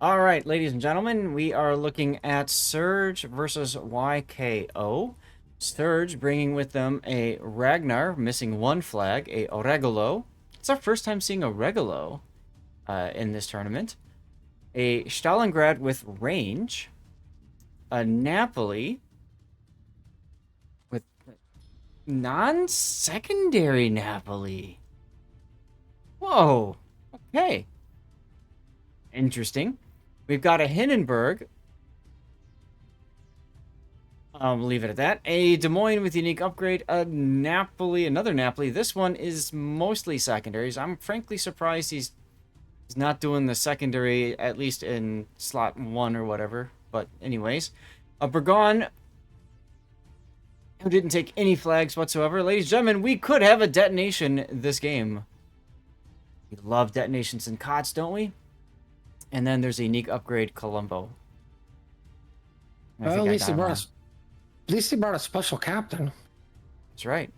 All right, ladies and gentlemen, we are looking at Surge versus YKO. Surge bringing with them a Ragnar, missing one flag, a Regolo. It's our first time seeing a Regolo in this tournament. A Stalingrad with range. A Napoli with non-secondary Napoli. Whoa. Okay. Interesting. We've got a Hindenburg. I'll leave it at that. A Des Moines with unique upgrade. A Napoli, another Napoli. This one is mostly secondaries. I'm frankly surprised he's not doing the secondary, at least in slot 1 or whatever. But anyways, a Burgon who didn't take any flags whatsoever. Ladies and gentlemen, we could have a detonation this game. We love detonations and COTS, don't we? And then there's a unique upgrade, Colombo. Well, at least they brought a special captain. That's right.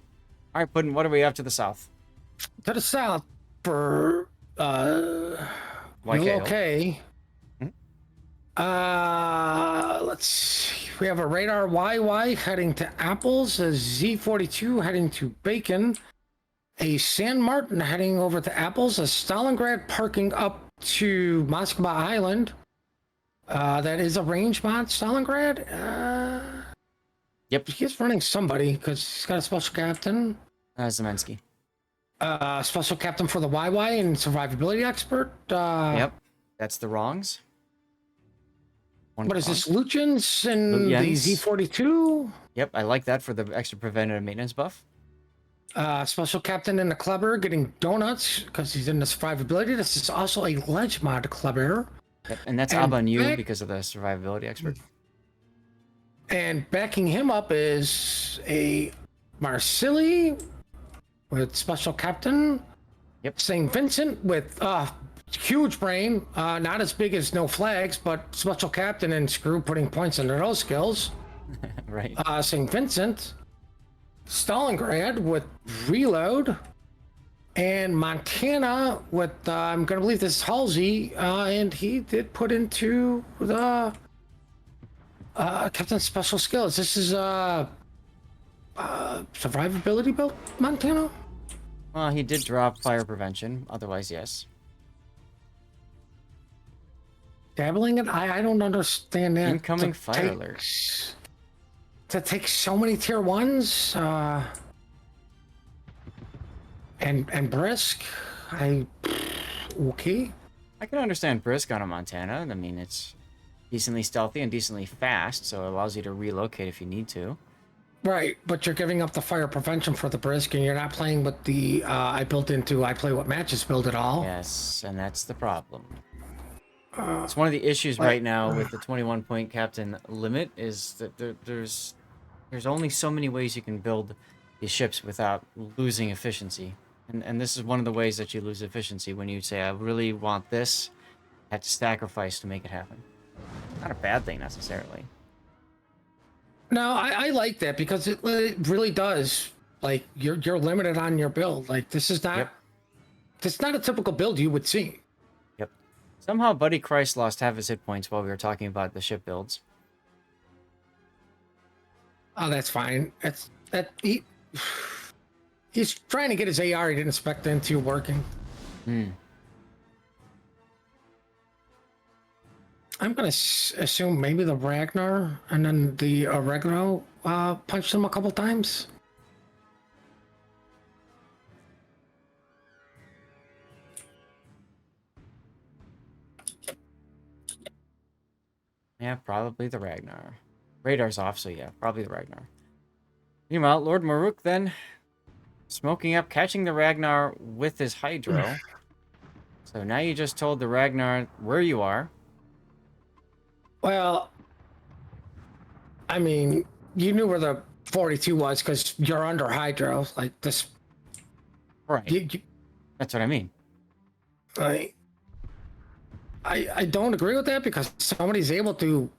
All right, Puddin', what do we have to the south? To the south for YKO. Okay. Let's see. We have a radar YY heading to Apples, a Z42 heading to Bacon, a San Martin heading over to Apples, a Stalingrad parking up to Moskva Island. That is a range mod, Stalingrad. Yep. He's running somebody because he's got a special captain. Zemensky. Special captain for the YY and survivability expert. Yep. That's the wrongs. What is this, Lucians and the Z42? Yep, I like that for the extra preventative maintenance buff. Special captain in the Kleber getting donuts because he's in the survivability. This is also a ledge mod Kleber. Yep, and that's Abanu because of the survivability expert. And backing him up is a Marsili with special captain. Yep. St. Vincent with huge brain, not as big as no flags, but special captain and screw putting points under those skills. Right. St. Vincent, Stalingrad with reload, and Montana with I'm gonna believe this is Halsey, and he did put into the captain's special skills. This is survivability build, Montana. Well, he did drop fire prevention. Otherwise, yes. Dabbling it? I don't understand that. Incoming fire alerts. To take so many tier 1s, and Brisk, okay. I can understand Brisk on a Montana. I mean, it's decently stealthy and decently fast, so it allows you to relocate if you need to. Right, but you're giving up the fire prevention for the Brisk, and you're not playing with the I play what matches build at all. Yes, and that's the problem. It's one of the issues right now with the 21-point captain limit is that there's only so many ways you can build these ships without losing efficiency. And this is one of the ways that you lose efficiency when you say, I really want this, I have to sacrifice to make it happen. Not a bad thing necessarily. No, I like that because it really does. Like you're limited on your build. Like this is not a typical build you would see. Yep. Somehow Buddy Christ lost half his hit points while we were talking about the ship builds. Oh, that's fine. He's trying to get his AR he didn't expect into working. I'm gonna assume maybe the Ragnar and then the Oregano punched him a couple times. Yeah, probably the Ragnar. Radar's off, so yeah, probably the Ragnar. Meanwhile, Lord Maruk then smoking up, catching the Ragnar with his Hydro. So now you just told the Ragnar where you are. Well, I mean, you knew where the 42 was because you're under Hydro. Like this. Right. That's what I mean. I don't agree with that because somebody's able to.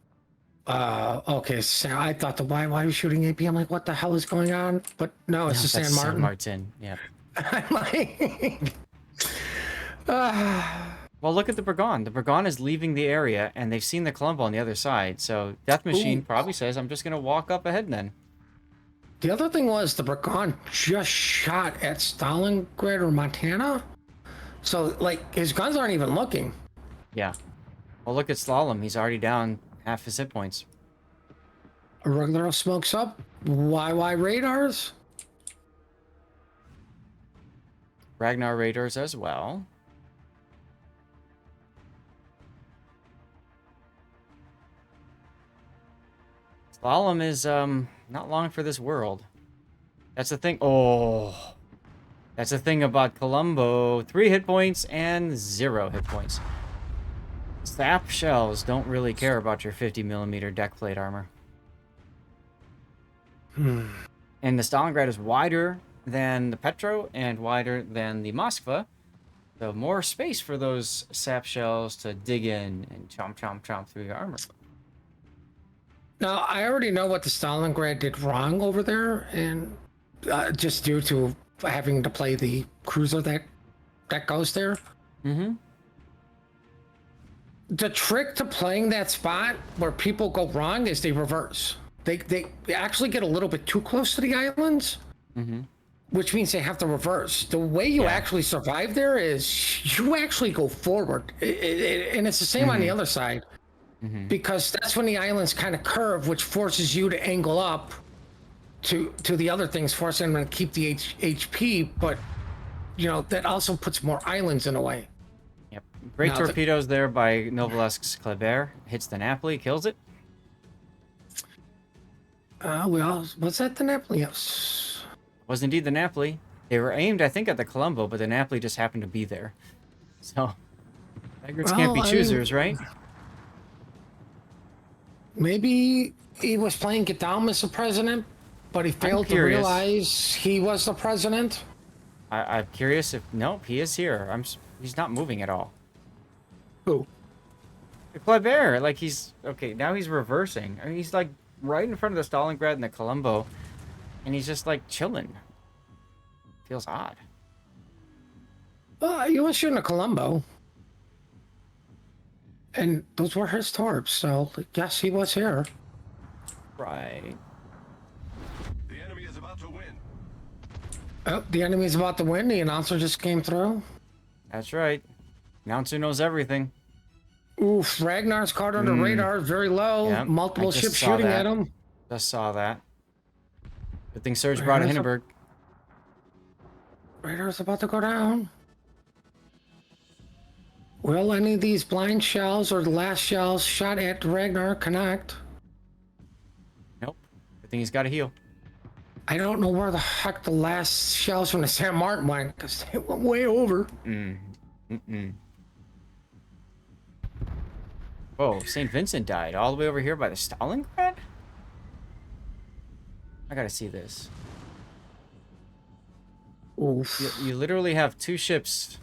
Okay, so I thought why are you shooting AP? I'm like, what the hell is going on? But no, it's the San Martin. San Martin, yeah. I'm like, Well, Well, look at the Burgon. The Burgon is leaving the area, and they've seen the Columbo on the other side. So Death Machine Ooh. probably says, I'm just going to walk up ahead then. The other thing was the Burgon just shot at Stalingrad or Montana. So, like, his guns aren't even looking. Yeah. Well, look at Slalom. He's already down half his hit points. Regular smokes up. YY radars. Ragnar Raiders as well. Slalom is not long for this world. That's the thing. Oh, that's the thing about Columbo. 3 hit points and 0 hit points. Sap shells don't really care about your 50mm deck plate armor. And the Stalingrad is wider than the Petro and wider than the Moskva. So more space for those sap shells to dig in and chomp, chomp, chomp through your armor. Now, I already know what the Stalingrad did wrong over there, and just due to having to play the cruiser that goes there. Mm-hmm. The trick to playing that spot where people go wrong is they reverse. They actually get a little bit too close to the islands, which means they have to reverse. The way you actually survive there is you actually go forward, and it's the same on the other side, because that's when the islands kind of curve, which forces you to angle up to the other things, forcing them to keep the HP, but you know that also puts more islands in a way. Yep. Great torpedoes there by Novelesque's Kleber. Hits the Napoli, kills it. Well, was that the Napoli? Yes. Was indeed the Napoli. They were aimed, I think, at the Columbo, but the Napoli just happened to be there. So, beggars can't be choosers, right? Maybe he was playing Gaddafi as the president, but he failed to realize he was the president. I'm curious if... Nope, he is here. He's not moving at all. Who? Kleber, like he's... Okay, now he's reversing. I mean, he's like right in front of the Stalingrad and the Columbo, and he's just like chilling. Feels odd. He was shooting a Columbo. And those were his torps, so yes, he was here. Right. The enemy is about to win. Oh, the enemy is about to win. The announcer just came through. That's right. Announcer knows everything. Oof, Ragnar's caught under radar, very low. Yep, Multiple ships shooting at him. Just saw that. Good thing Surge brought a Hindenburg. Radar's about to go down. Will any of these blind shells or the last shells shot at Ragnar connect? Nope. Good thing he's got a heal. I don't know where the heck the last shells from the San Martin went, because they went way over. Whoa, St. Vincent died all the way over here by the Stalingrad? I gotta see this. Oof. You literally have 2 ships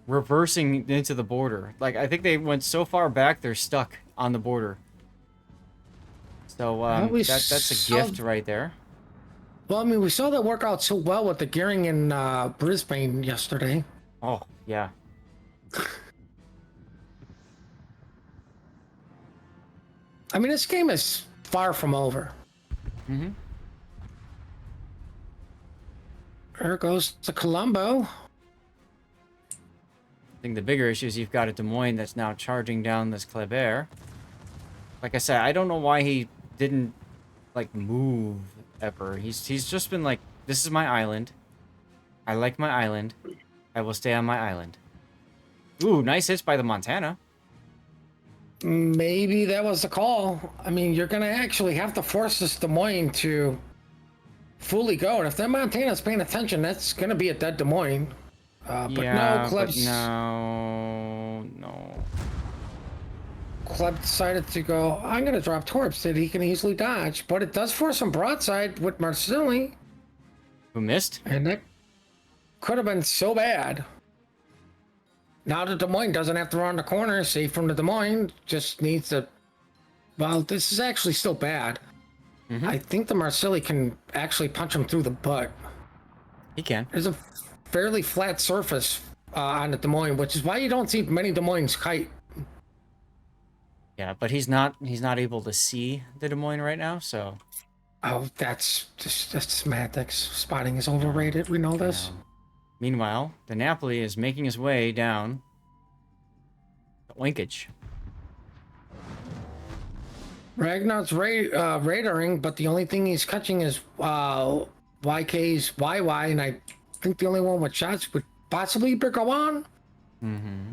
reversing into the border. Like, I think they went so far back, they're stuck on the border. So, that's a gift right there. Well, I mean, we saw that work out so well with the gearing in Brisbane yesterday. Oh, yeah. I mean, this game is far from over. There goes the Columbo. I think the bigger issue is you've got a Des Moines that's now charging down this Kleber. Like I said, I don't know why he didn't, like, move ever. He's just been like, this is my island. I like my island. I will stay on my island. Ooh, nice hits by the Montana. Maybe that was the call. I mean, you're going to actually have to force this Des Moines to fully go. And if that Montana's paying attention, that's going to be a dead Des Moines. But yeah, no, Kleb's... No. Kleb decided to go, I'm going to drop torps that he can easily dodge. But it does force some broadside with Marcilli. Who missed? And that could have been so bad. Now the Des Moines doesn't have to run the corner, safe from the Des Moines, just needs to... Well, this is actually still bad. I think the Marcilli can actually punch him through the butt. He can. There's a fairly flat surface on the Des Moines, which is why you don't see many Des Moines kite. Yeah, but he's not able to see the Des Moines right now, so Oh, that's semantics. Spotting is overrated. We know this. Meanwhile, the Napoli is making his way down the linkage. Ragnar's radaring, but the only thing he's catching is YK's YY, and I think the only one with shots would possibly be Gawan. Mm-hmm.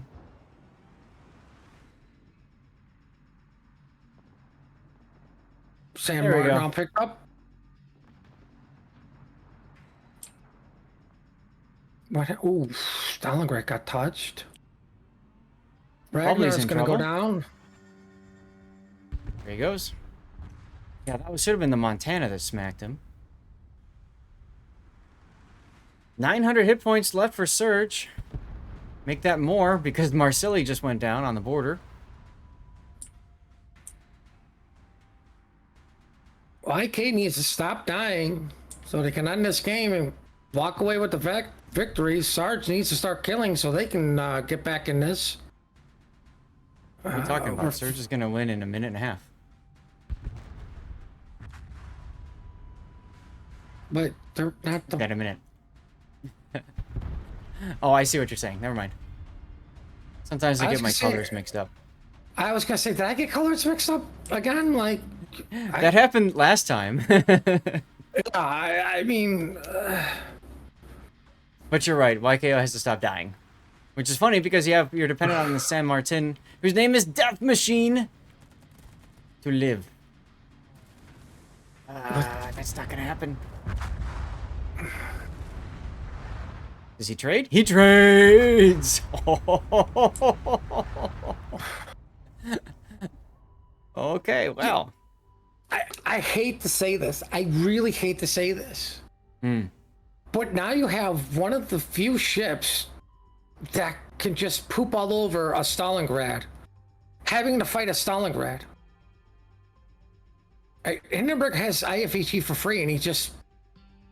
Sam There we Martin go. I'll pick up. What? Ooh, Stalingrad got touched. Probably Ragnar's in gonna go trouble. down. There he goes. Yeah, that should have been the Montana that smacked him. 900 hit points left for Surge. Make that more because Marsilli just went down on the border. YK needs to stop dying so they can end this game and walk away with the victory. Sarge needs to start killing so they can get back in this. What are you talking about? Surge is going to win in a minute and a half. But they're not the... Got a minute. Oh, I see what you're saying. Never mind. Sometimes I get my colors mixed up. I was gonna say, did I get colors mixed up again? Like, that happened last time. I mean, but you're right. YKO has to stop dying, which is funny because you're dependent on the San Martin, whose name is Death Machine, to live. That's not gonna happen. Does he trade? He trades! Okay, well. I hate to say this. I really hate to say this. But now you have one of the few ships that can just poop all over a Stalingrad. Having to fight a Stalingrad. Hindenburg has IFHE for free, and he just...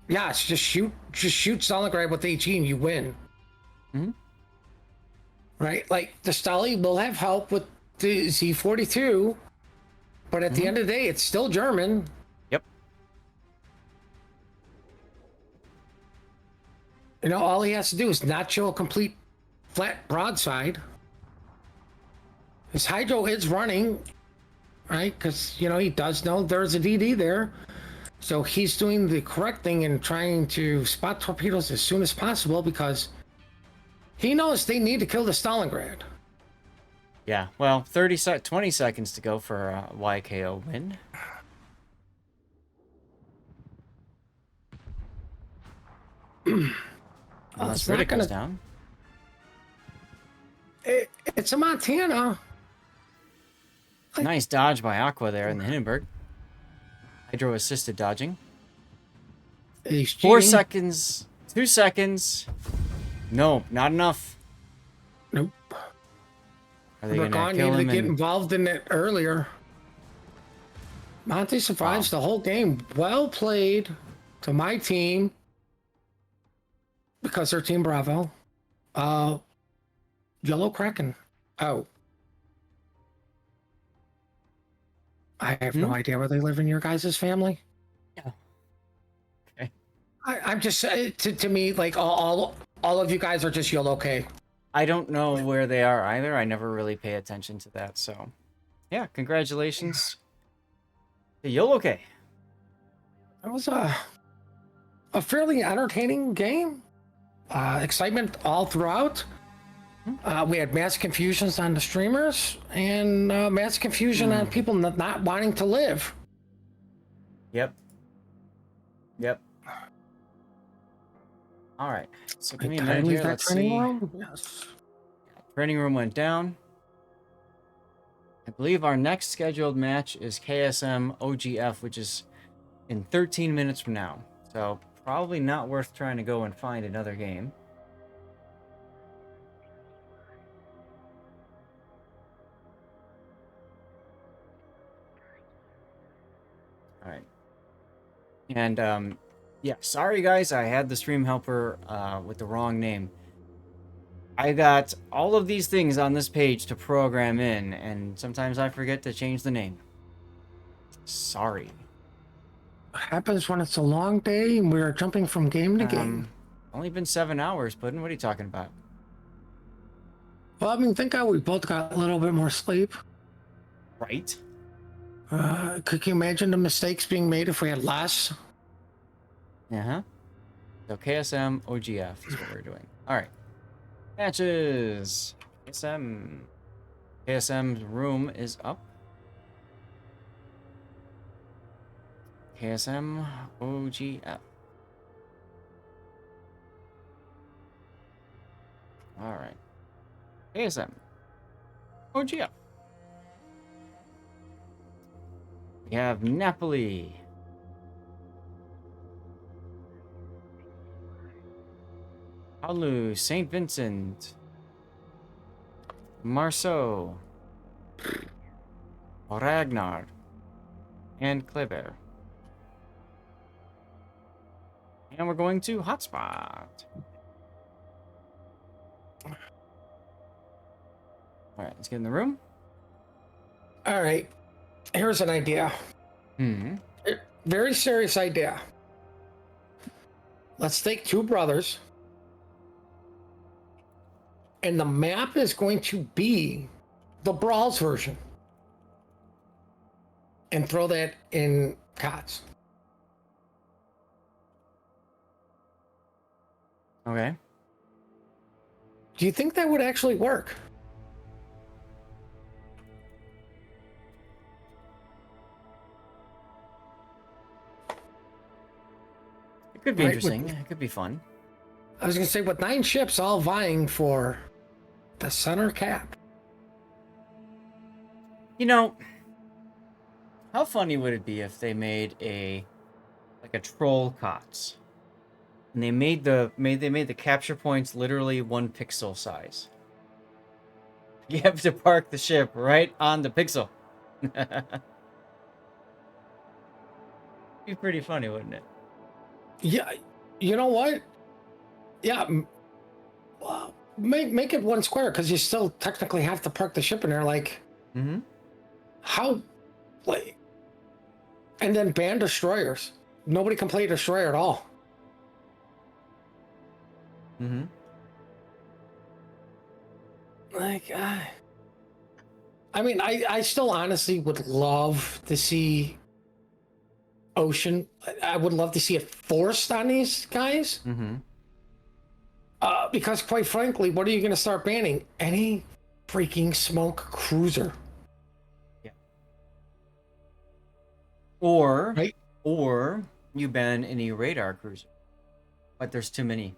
Yeah, it's just shoot Stalingrad with HE and you win. Right? Like, the Stali will have help with the Z42, but at the end of the day, it's still German. Yep. You know, all he has to do is not show a complete flat broadside. His hydro is running, right? Because, you know, he does know there's a DD there. So he's doing the correct thing and trying to spot torpedoes as soon as possible because he knows they need to kill the Stalingrad. Yeah, well, 20 seconds to go for a YKO win. Unless Riddick goes down. It's a Montana. Nice dodge by Aqua there in the Hindenburg. Hydro-assisted dodging. 4 seconds. 2 seconds. No, not enough. Nope. Are they going to kill needed him? to get involved in it earlier. Monty survives the whole game. Well played to my team. Because they're Team Bravo. Yellow Kraken. Oh. I have no idea where they live in your guys' family. Yeah. Okay. I'm just to me like all of you guys are just YOLO K. I don't know where they are either. I never really pay attention to that. So, yeah, congratulations to YOLO K. That was a fairly entertaining game. Excitement all throughout. We had mass confusions on the streamers and mass confusion on people not wanting to live. Yep. All right. So give me a minute here. Let's see. Yes. Training room went down. I believe our next scheduled match is KSM OGF, which is in 13 minutes from now. So probably not worth trying to go and find another game. All right. And yeah, sorry guys, I had the stream helper with the wrong name. I got all of these things on this page to program in, and sometimes I forget to change the name. Sorry. Happens when it's a long day and we're jumping from game to game. Only been 7 hours, Puddin'. What are you talking about? Well, I mean, thank God we both got a little bit more sleep. Right? Could you imagine the mistakes being made if we had less? Uh-huh. So KSM, OGF is what we're doing. Alright. Matches. KSM. KSM's room is up. KSM, OGF. Alright. KSM. OGF. We have Napoli. Palu, St. Vincent. Marceau. Ragnar. And Kleber. And we're going to Hotspot. Alright, let's get in the room. All right. Here's an idea. Very serious idea. Let's take two brothers. And the map is going to be the Brawls version. And throw that in COTS. Okay. Do you think that would actually work? It could be Right, interesting. It could be fun. I was going to say, with 9 ships all vying for the center cap. You know, how funny would it be if they made a troll COTS? And they made the capture points literally 1 pixel size. You have to park the ship right on the pixel. Be pretty funny, wouldn't it? Yeah, you know what? Yeah, make it 1 square, because you still technically have to park the ship in there. Like, how, like, and then ban destroyers. Nobody can play a destroyer at all. Like, I mean, I still honestly would love to see Ocean. I would love to see it forced on these guys. Because quite frankly, what are you going to start banning? Any freaking smoke cruiser. Yeah. Or, right? Or you ban any radar cruiser. But there's too many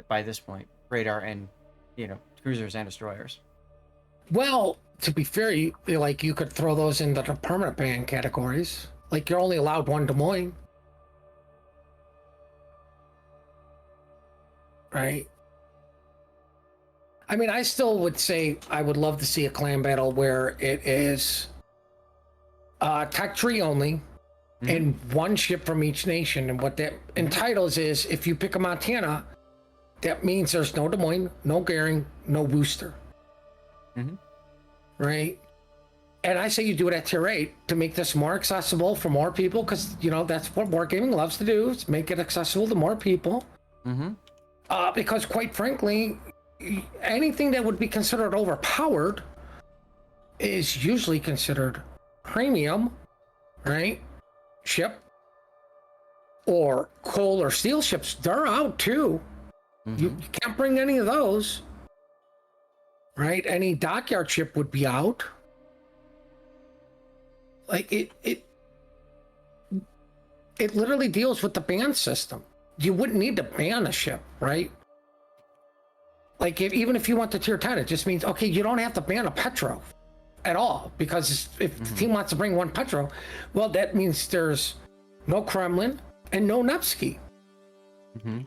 by this point. Radar and, cruisers and destroyers. Well, to be fair, you could throw those into the permanent ban categories. Like, you're only allowed 1 Des Moines. Right? I mean, I still would say I would love to see a clan battle where it is tech tree only and 1 ship from each nation. And what that entitles is, if you pick a Montana, that means there's no Des Moines, no Goering, no Worcester. Right? And I say you do it at tier 8 to make this more accessible for more people, because, that's what Wargaming loves to do, is make it accessible to more people. Because quite frankly, anything that would be considered overpowered is usually considered premium, right? Ship. Or coal or steel ships, they're out too. You can't bring any of those. Right? Any dockyard ship would be out. Like, it literally deals with the ban system. You wouldn't need to ban a ship, right? Like, even if you want to tier 10, it just means, okay, you don't have to ban a Petro at all, because if the team wants to bring 1 Petro, well, that means there's no Kremlin and no Nevsky,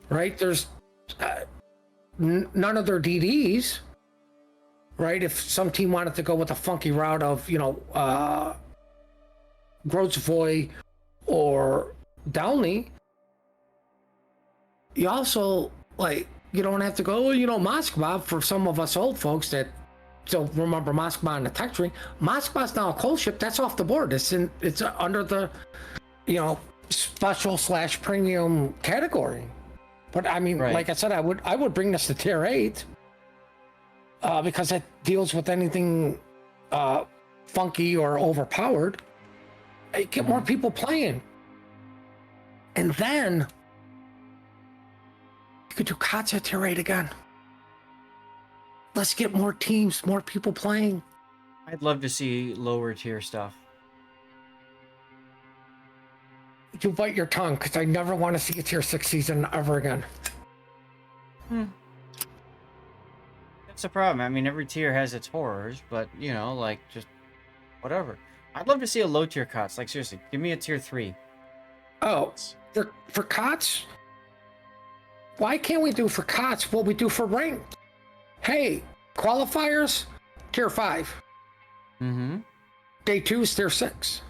right? There's none of their DDs, right? If some team wanted to go with a funky route of, Grozvoy or Downey, you also, like, You don't have to go, Moskva, for some of us old folks that still remember Moskva in the tech tree. Moskva's now a coal ship. That's off the board. It's under the, special / premium category. But I mean, Right. like I said, I would bring this to tier 8 because it deals with anything funky or overpowered. Get more people playing, and then you could do COTS at tier 8 again. Let's get more teams, more people playing. I'd love to see lower tier stuff. You bite your tongue, because I never want to see a tier 6 season ever again. That's the problem. I mean, every tier has its horrors, but, like, just whatever. I'd love to see a low tier COTS. Like, seriously, give me a tier 3. Oh, for COTS? Why can't we do for COTS what we do for ranked? Hey, qualifiers, tier 5. Mm-hmm. Day 2 is tier 6.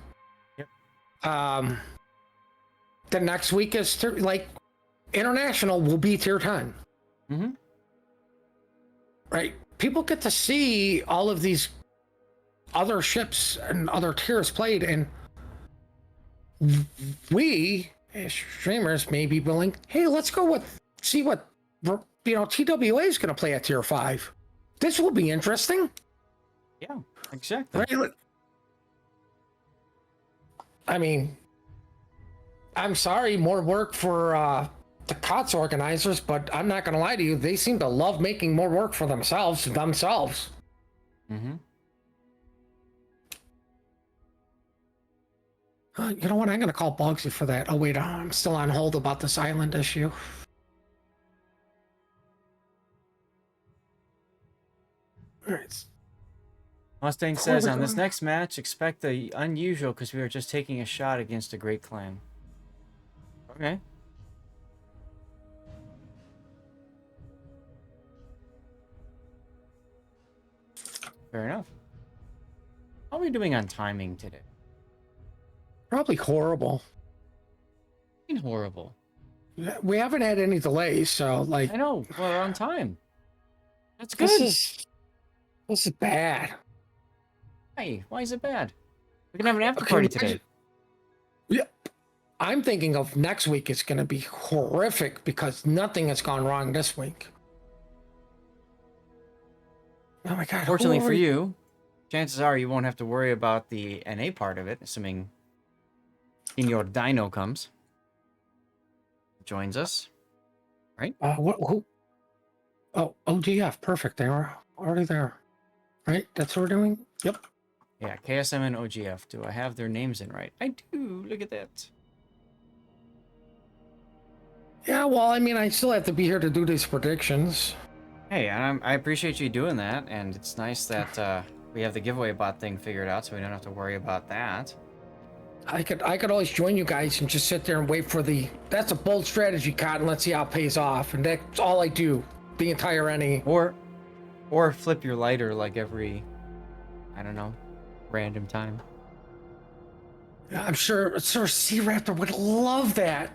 Yep. The next week is international will be tier 10. Mm-hmm. Right? People get to see all of these other ships and other tiers played, and we as streamers may be willing, hey, let's go see what TWA is going to play at tier 5. This will be interesting. Yeah, exactly. Right? I mean, I'm sorry, more work for the COTS organizers, but I'm not going to lie to you, they seem to love making more work for themselves. Mm-hmm. You know what? I'm going to call Bugsy for that. Oh, wait, I'm still on hold about this island issue. All right. Mustang says, on this next match, expect the unusual because we are just taking a shot against a great clan. Okay. Fair enough. How are we doing on timing today? Probably horrible. Horrible. We haven't had any delays, so like. I know, we're on time. That's good. This is bad. Hey, why is it bad? We can have an after party today. Yeah, I'm thinking of next week. It's going to be horrific because nothing has gone wrong this week. Oh my god! Fortunately for you, chances are you won't have to worry about the NA part of it, assuming Senor Dino comes, joins us, right? Who? Oh, OGF. Perfect. They were already there, right? That's what we're doing. Yep. Yeah, KSM and OGF. Do I have their names in right? I do. Look at that. Yeah. Well, I mean, I still have to be here to do these predictions. Hey, and I appreciate you doing that, and it's nice that we have the giveaway bot thing figured out, so we don't have to worry about that. I could always join you guys and just sit there and wait for that's a bold strategy, Cotton. Let's see how it pays off. And that's all I do the entire NE. Or flip your lighter like every, I don't know, random time. I'm sure Sea Raptor would love that.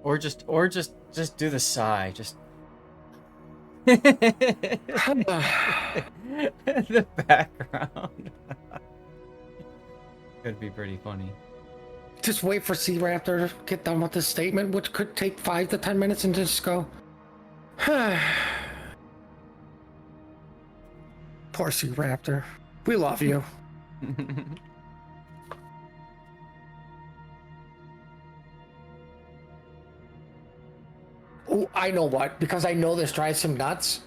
Or just do the sigh. Just the background. Could be pretty funny. Just wait for Sea Raptor to get done with this statement, which could take 5 to 10 minutes, and just go. Poor Sea Raptor. We love you. Oh, I know what, because I know this drives him nuts.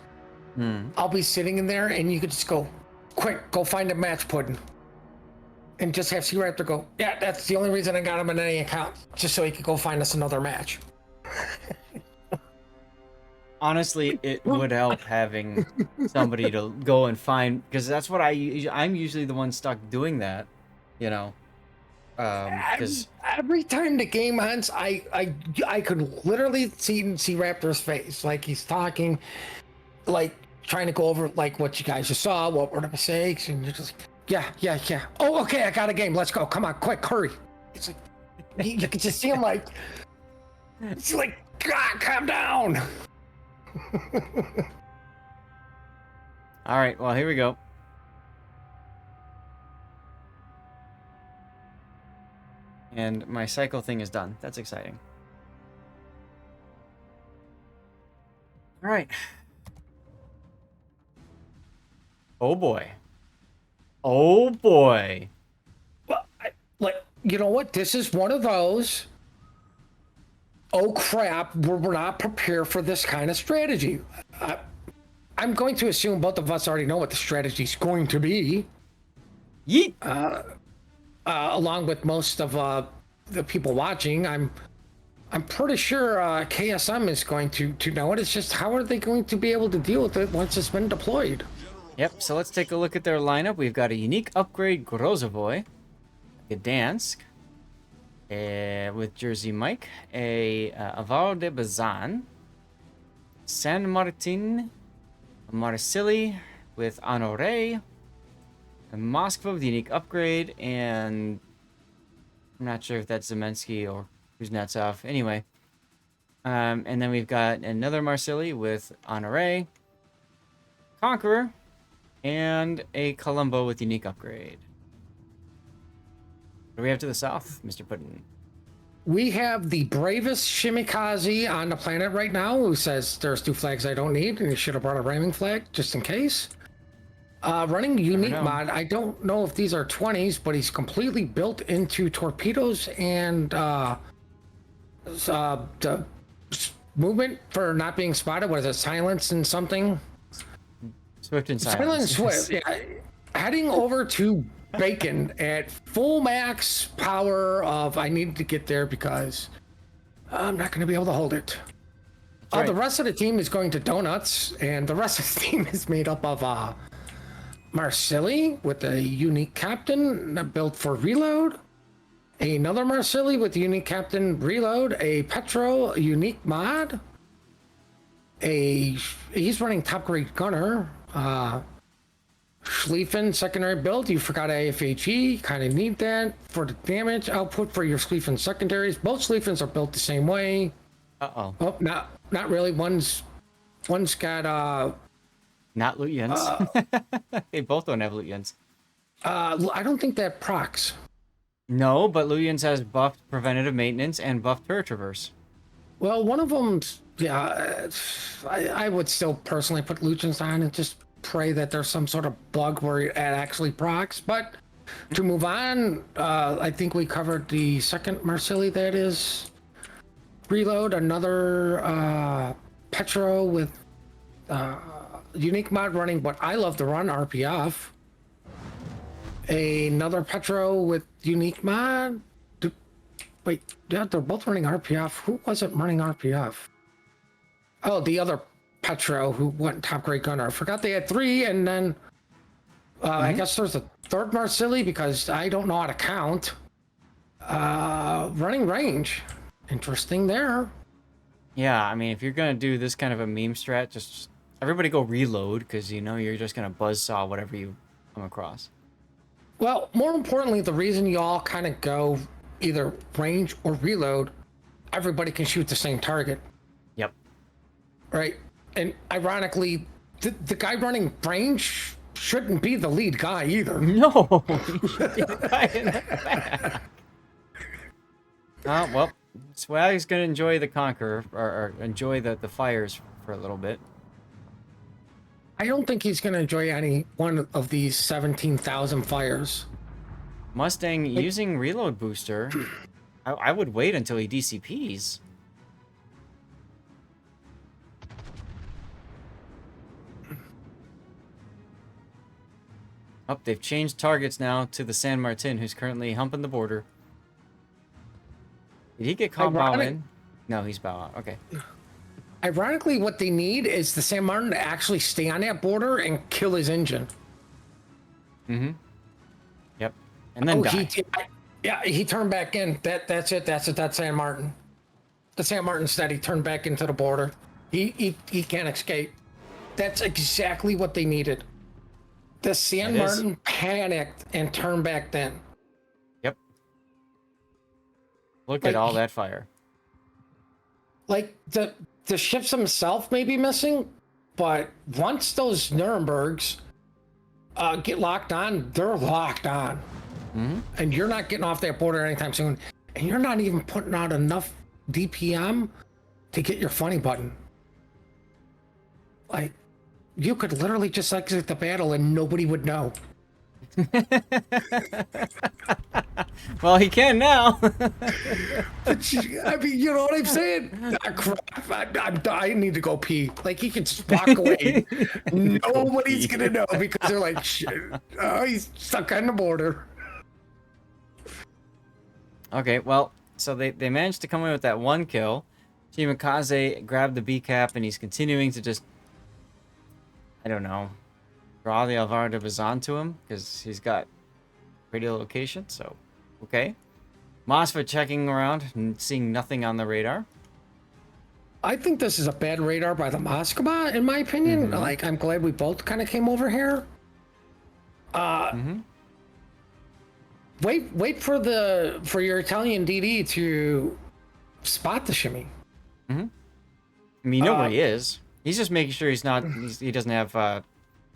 I'll be sitting in there and you could just go, quick, go find a match pudding. And just have Sea Raptor go, yeah, that's the only reason I got him in any account, just so he could go find us another match. Honestly, it would help having somebody to go and find, because that's what I'm usually the one stuck doing that, because every time the game ends, I could literally see Sea Raptor's face, like he's talking, like trying to go over like what you guys just saw, what were the mistakes, and you're just like, yeah. Oh, okay, I got a game. Let's go. Come on, quick, hurry. It's like you can just see him like, it's like, God, calm down. All right, well, here we go. And my cycle thing is done. That's exciting. All right. Oh boy. Oh boy. Well, like, you know what? This is one of those. Oh crap! We're not prepared for this kind of strategy. I'm going to assume both of us already know what the strategy is going to be. Yeet. Along with most of the people watching, I'm pretty sure KSM is going to know it. It's just how are they going to be able to deal with it once it's been deployed? Yep, so let's take a look at their lineup. We've got a unique upgrade Grozovoy, Gdansk, with Jersey Mike, a Avaro de Bazan, San Martin, Marsilli with Honore, Moskva with unique upgrade, and I'm not sure if that's Zemensky or Kuznetsov. Anyway, and then we've got another Marsilli with Honore, Conqueror, and a Colombo with unique upgrade. What do we have to the south, Mr. Puddin? We have the bravest Shimikaze on the planet right now, who says there's 2 flags I don't need, and he should have brought a ramming flag just in case. Running unique mod, I don't know if these are 20s, but he's completely built into torpedoes and the movement for not being spotted. What is it? Silence and something? Swift and silence. Swift. Yeah. Heading over to Bacon at full max power of I need to get there because I'm not going to be able to hold it. Right. The rest of the team is going to Donuts, and the rest of the team is made up of Marsilli with a unique captain built for reload, another Marsilli with unique captain reload, a Petro unique mod, he's running top grade gunner, Schlieffen secondary build. You forgot AFHE, kind of need that for the damage output for your Schlieffen secondaries. Both Schlieffens are built the same way. Uh-oh. Oh, not really. One's got Not Lutyens. They both don't have Lutyens. I don't think that procs. No, but Lutyens has buffed preventative maintenance and buffed turret traverse. Well, one of them's I would still personally put Lutyens on and just pray that there's some sort of bug where it actually procs. But to move on, I think we covered the second Marsilli that is reload, another Petro with unique mod running, but I love to run RPF. Another Petro with unique mod. Wait, yeah, they're both running RPF. Who wasn't running RPF? Oh, the other Petro who went top grade gunner. I forgot they had 3, and then I guess there's a third Marsilli because I don't know how to count. Running range. Interesting there. Yeah, I mean, if you're going to do this kind of a meme strat, just everybody go reload, because you know you're just going to buzzsaw whatever you come across. Well, more importantly, the reason you all kind of go either range or reload, everybody can shoot the same target. Yep. Right? And ironically, the guy running range shouldn't be the lead guy either. No! He should be the guy in the back. Well, Swag's going to enjoy the Conqueror, or enjoy the fires for a little bit. I don't think he's going to enjoy any one of these 17,000 fires. Mustang using reload booster. I would wait until he DCPs. Oh, they've changed targets now to the San Martin, who's currently humping the border. Did he get caught bow in? No, he's bow out. Okay. Ironically, what they need is the San Martin to actually stay on that border and kill his engine. Mm-hmm. Yep. And then die. He turned back in. That's it. That's San Martin. The San Martin said he turned back into the border. He can't escape. That's exactly what they needed. The San Martin panicked and turned back then. Yep. Look at all that fire. Like the ships themselves may be missing, but once those Nurembergs get locked on, they're locked on. And you're not getting off that border anytime soon. And you're not even putting out enough DPM to get your funny button. Like, you could literally just exit the battle and nobody would know. Well, he can now. I mean, you know what I'm saying? Ah, crap, I need to go pee. Like, he can just walk away. Nobody's gonna know because they're like, shit, oh, he's stuck on the border. Okay, well, so they managed to come away with that one kill. Shimakaze grabbed the B cap, and he's continuing to just, I don't know, draw the Alvaro de Bazan to him because he's got radio location. So, okay. Mosfet checking around and seeing nothing on the radar. I think this is a bad radar by the Moskva, in my opinion. Like, I'm glad we both kind of came over here. Wait for your Italian DD to spot the shimmy. I mean, you know where he is. He's just making sure he doesn't have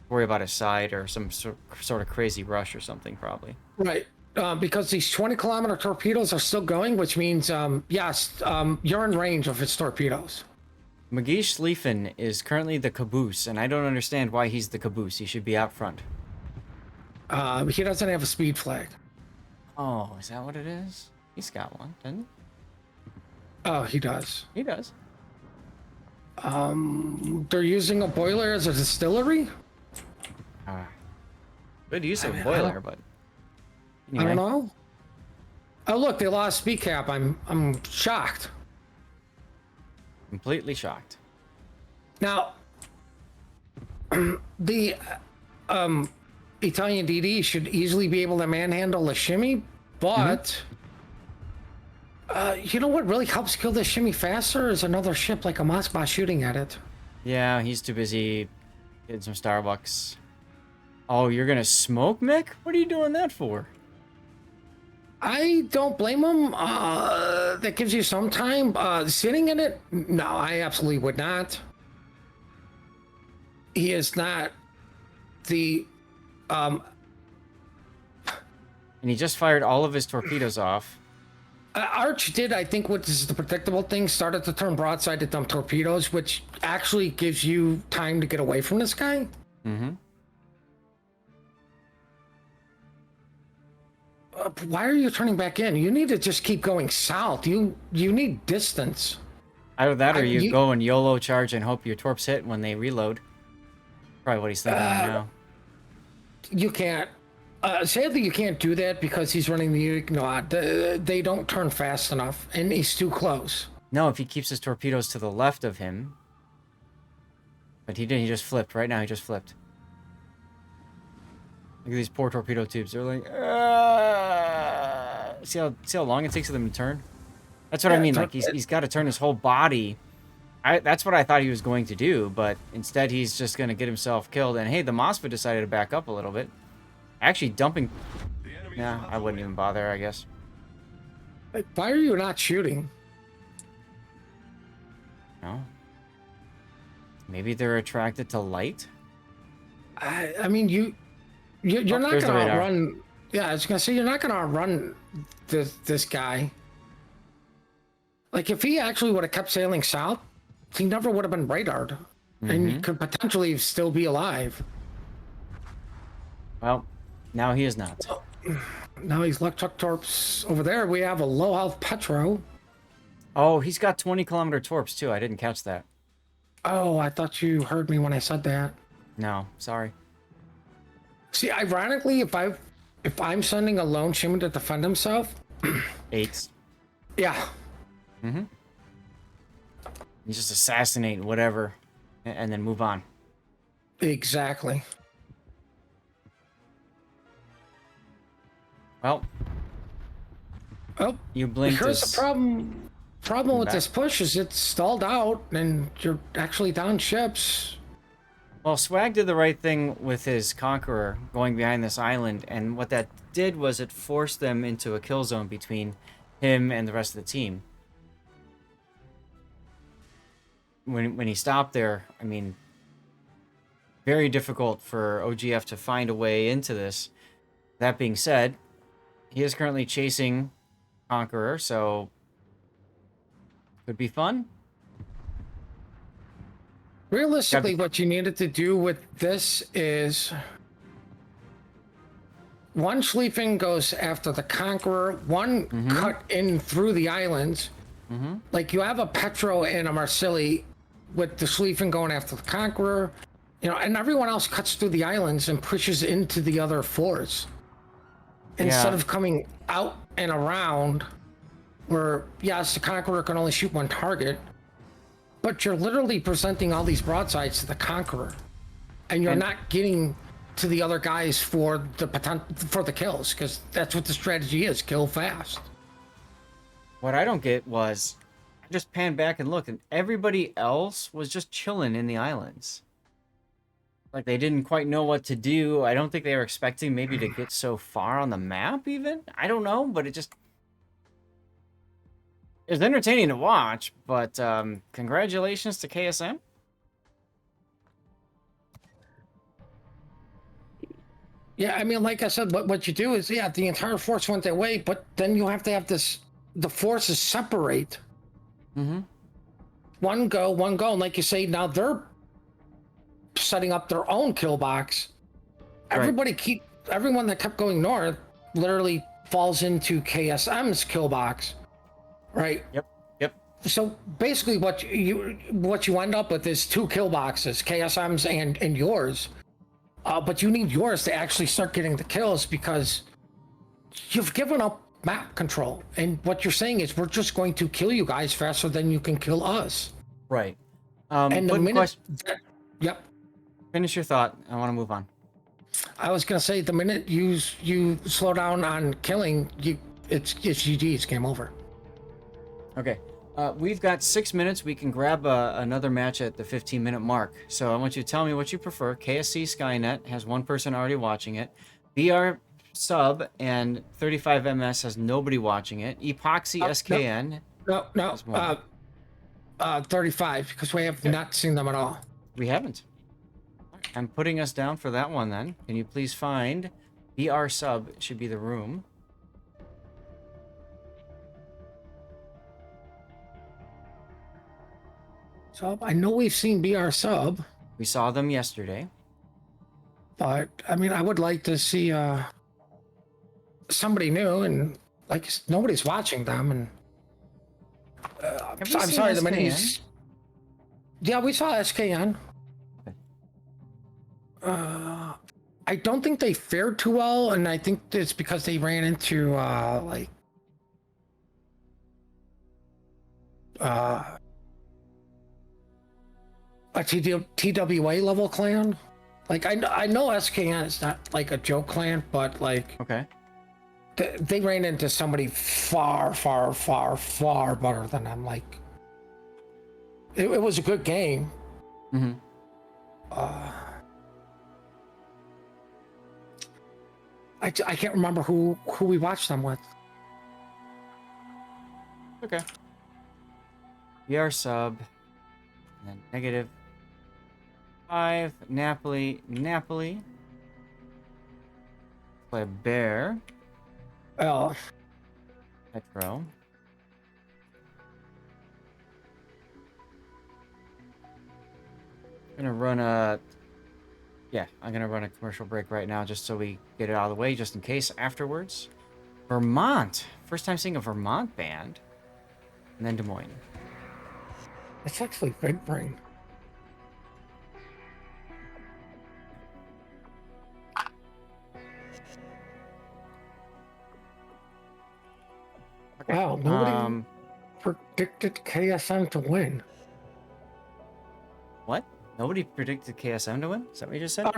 worry about his side or some sort of crazy rush or something, probably. Right. Because these 20-kilometer torpedoes are still going, which means, yes, you're in range of his torpedoes. Magish Schlieffen is currently the caboose, and I don't understand why he's the caboose. He should be out front. He doesn't have a speed flag. Oh, is that what it is? He's got one, doesn't he? Oh, he does. He does. They're using a boiler as a distillery? Good use of boiler, but I don't know. Oh, look, they lost speed cap. I'm shocked. Completely shocked. Now, the Italian DD should easily be able to manhandle a shimmy, but you know what really helps kill the shimmy faster is another ship like a Moskva shooting at it. Yeah, he's too busy getting some Starbucks. Oh, you're gonna smoke, Mick? What are you doing that for? I don't blame him. That gives you some time. Sitting in it? No, I absolutely would not. He is not the... And he just fired all of his torpedoes off. Arch did, I think, what is the predictable thing, started to turn broadside to dump torpedoes, which actually gives you time to get away from this guy. Why are you turning back in? You need to just keep going south. You need distance. Either that or you go and YOLO charge and hope your torps hit when they reload. Probably what he's thinking right now. You can't. Sadly, you can't do that because he's running the Ignat. They don't turn fast enough, and he's too close. No, if he keeps his torpedoes to the left of him. But he didn't. He just flipped. Right now, he just flipped. Look at these poor torpedo tubes. They're like, see how long it takes for them to turn? That's what I mean. Like, he's got to turn his whole body. That's what I thought he was going to do, but instead he's just going to get himself killed. And hey, the Mosfet decided to back up a little bit. Actually dumping... Nah, I wouldn't even bother, I guess. Why are you not shooting? No. Maybe they're attracted to light? I mean, you're not going to outrun... Yeah, I was going to say, you're not going to outrun this guy. Like, if he actually would have kept sailing south, he never would have been radared. And he could potentially still be alive. Well, now he is not. Now he's luck chuck torps. Over there, we have a low health Petro. Oh, he's got 20-kilometer torps, too. I didn't catch that. Oh, I thought you heard me when I said that. No, sorry. See, ironically, if I'm sending a lone shimmy to defend himself... Eights. Yeah. You just assassinate whatever, and then move on. Exactly. Well, you blinked. Here's the problem. Problem with this push is it's stalled out, and you're actually down ships. Well, Swag did the right thing with his Conqueror going behind this island, and what that did was it forced them into a kill zone between him and the rest of the team. when he stopped there, I mean, very difficult for OGF to find a way into this. That being said, he is currently chasing Conqueror, so could be fun. Realistically, what you needed to do with this is one Schlieffen goes after the Conqueror, one cut in through the islands. Like you have a Petro and a Marsili with the Schlieffen going after the Conqueror, you know, and everyone else cuts through the islands and pushes into the other forts. Instead of coming out and around where, yes, the Conqueror can only shoot one target, but you're literally presenting all these broadsides to the Conqueror, and you're not getting to the other guys for the kills, because that's what the strategy is: kill fast. What I don't get was, I just panned back and looked, and everybody else was just chilling in the islands. Like they didn't quite know what to do. I don't think they were expecting maybe to get so far on the map even. I don't know, but it was entertaining to watch, but congratulations to KSM. Yeah, I mean, like I said, what you do is, yeah, the entire force went their way, but then you have to have the forces separate. One go, and like you say, now they're setting up their own kill box. Everyone that kept going north literally falls into KSM's kill box, right? Yep. So basically, what you end up with is two kill boxes, KSM's and yours. But you need yours to actually start getting the kills, because you've given up map control, and what you're saying is we're just going to kill you guys faster than you can kill us. Right. And the minute, yep. Finish your thought. I want to move on. I was gonna say, the minute you slow down on killing, it's GG. It's game over. Okay. We've got 6 minutes. We can grab another match at the 15-minute mark. So I want you to tell me what you prefer. KSC Skynet has one person already watching it. BRSUB and 35MS has nobody watching it. Epoxy SKN. No. 35, because we have not seen them at all. We haven't. I'm putting us down for that one then. Can you please find BRSUB? It should be the room. So I know we've seen BRSUB. We saw them yesterday. But I mean, I would like to see somebody new, and like nobody's watching them. And I'm sorry, the minis. Yeah, we saw SKN. I don't think they fared too well, and I think it's because they ran into like a TWA level clan. Like I know SKN is not like a joke clan, but like they ran into somebody far better than them. Like it was a good game. I can't remember who we watched them with. Okay. BRSUB, and then -5, Napoli. Play Bear. Oh. Petro. I'm gonna run a commercial break right now just so we get it out of the way, just in case afterwards. Vermont. First time seeing a Vermont band. And then Des Moines. It's actually Big Brain. Okay. Wow, nobody predicted KSM to win. What? Nobody predicted KSM to win? Is that what you just said? Oh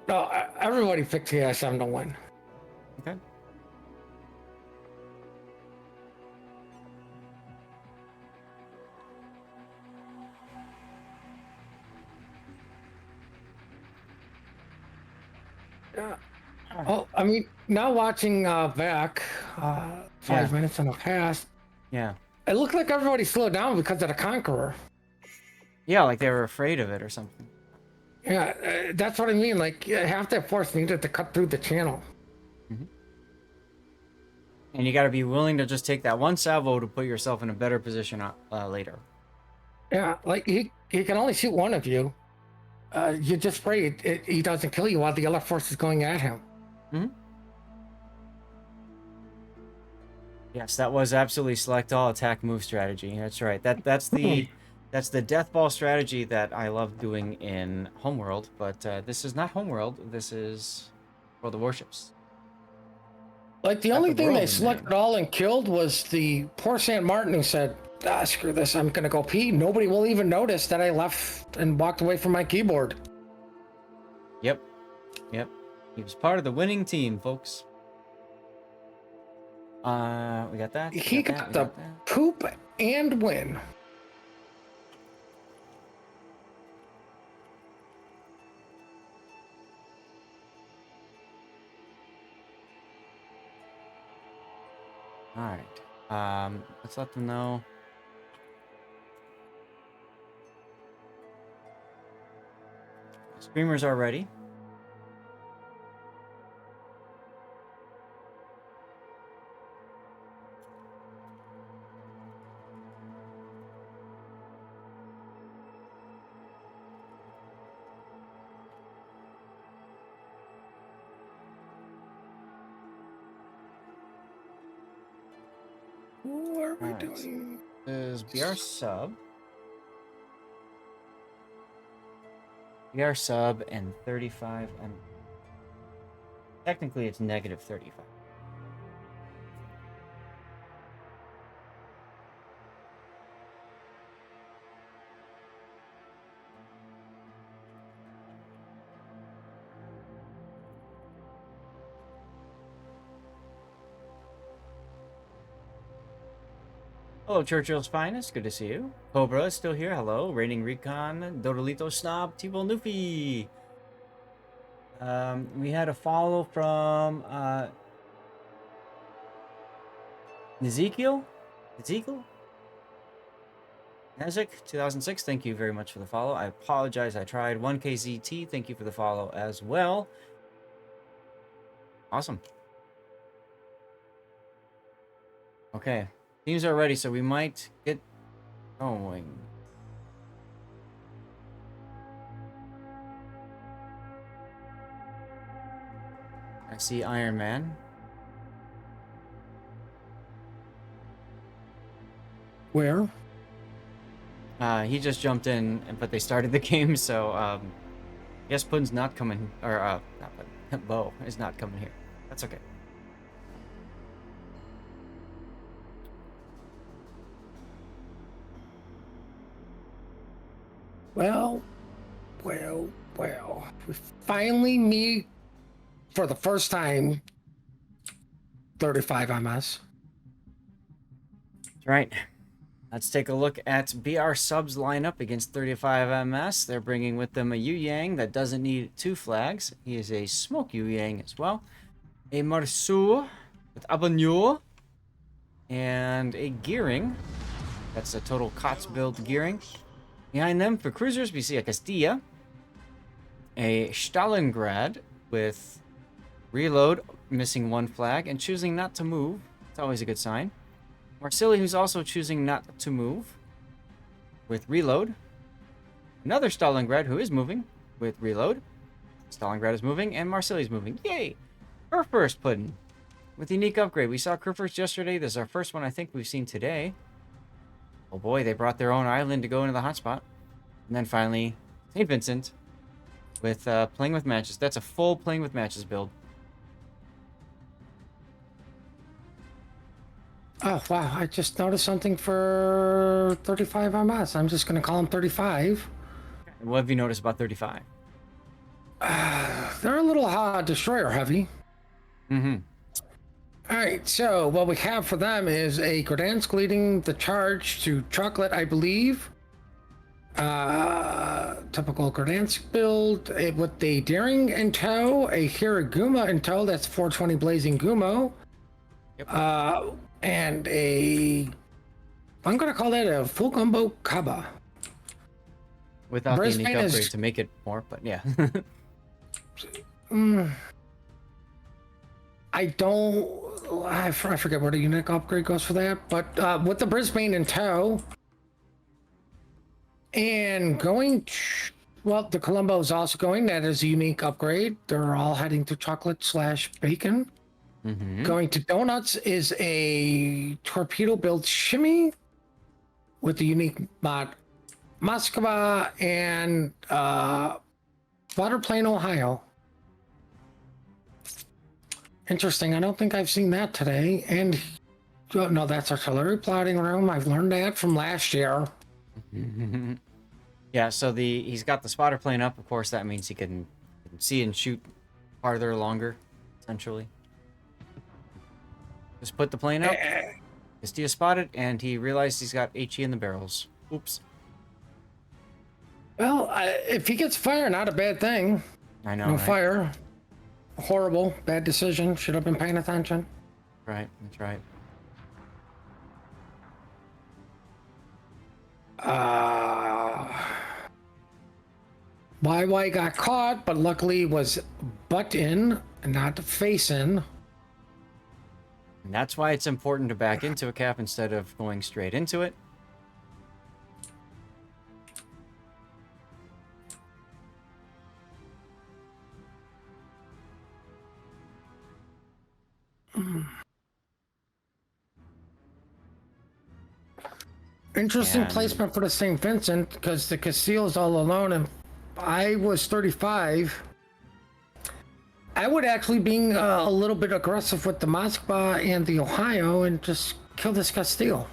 no, everybody picked KSM to win. Okay. Yeah. Oh, I mean, now watching back 5 minutes in the past, Yeah. it looked like everybody slowed down because of the Conqueror. Yeah, like they were afraid of it or something. Yeah, that's what I mean. Like, half that force needed to cut through the channel. And you got to be willing to just take that one salvo to put yourself in a better position later. Yeah, like he can only shoot one of you. You just pray he doesn't kill you while the other force is going at him. Yes, that was absolutely select all attack move strategy. That's right. That's the death ball strategy that I love doing in Homeworld, but this is not Homeworld. This is World of Warships. Like, the Got only the thing world they in selected name. all and killed was the poor Saint Martin, who said, screw this, I'm gonna go pee. Nobody will even notice that I left and walked away from my keyboard. Yep. Yep. He was part of the winning team, folks. We got that. He got the poop and win. All right. Let's let them know. Streamers are ready. What are we All right. doing? This is BRSUB. BRSUB and 35, and technically it's negative 35. Hello, Churchill's Finest. Good to see you. Cobra is still here. Hello. Raining Recon. Dodolito Snob. T-Ball Newfie. We had a follow from Ezekiel? Nezek, 2006. Thank you very much for the follow. I apologize. I tried. 1KZT. Thank you for the follow as well. Awesome. Okay. Teams are ready, so we might get going. I see Iron Man. Where? He just jumped in, but they started the game, so I guess Puddin's not coming, or not Puddin, Bo is not coming here. That's okay. Well. We finally meet for the first time 35 MS. That's right. Let's take a look at BRSUB's lineup against 35 MS. They're bringing with them a Yu Yang that doesn't need 2 flags. He is a Smoke Yu Yang as well. A Marsu with Abanur. And a Gearing. That's a total COTS build Gearing. Behind them, for cruisers, we see a Castilla. A Stalingrad with Reload, missing 1 flag, and choosing not to move. It's always a good sign. Marsilli, who's also choosing not to move with Reload. Another Stalingrad who is moving with Reload. Stalingrad is moving, and Marsilli is moving. Yay! Her first Puddin with unique upgrade. We saw Kerfurst yesterday. This is our first one I think we've seen today. Oh boy, they brought their own island to go into the hotspot. And then finally, St. Vincent with Playing with Matches. That's a full Playing with Matches build. Oh, wow. I just noticed something for 35 MS. I'm just going to call him 35. What have you noticed about 35? They're a little destroyer heavy. Mm-hmm. All right, so what we have for them is a Gdansk leading the charge to Chocolate, I believe. Typical Gdansk build with the Daring in tow, a Hiraguma in tow, that's 420 Blazing Gumo. Yep. And I'm going to call that a full combo Kaba. Without the unique Brisbane upgrade is to make it more, but yeah. I don't. I forget what a unique upgrade goes for that, but with the Brisbane in tow, and going. Well, the Colombo is also going. That is a unique upgrade. They're all heading to chocolate/bacon. Going to Donuts is a torpedo built shimmy with the unique mod Moscow and Waterplane, Ohio. Interesting. I don't think I've seen that today. And oh, no, that's artillery plotting room. I've learned that from last year. Yeah, so he's got the spotter plane up. Of course, that means he can see and shoot farther, longer, essentially. Just put the plane up. Castilla spotted, and he realized he's got HE in the barrels. Oops. Well, if he gets fire, not a bad thing. I know, No right? fire. Horrible. Bad decision. Should have been paying attention. Right, that's right. YY got caught, but luckily was butt in and not face in. And that's why it's important to back into a cap instead of going straight into it. Interesting And- placement for the St. Vincent because the Castile's all alone and I was 35. I would actually be a little bit aggressive with the Moskva and the Ohio and just kill this Castile.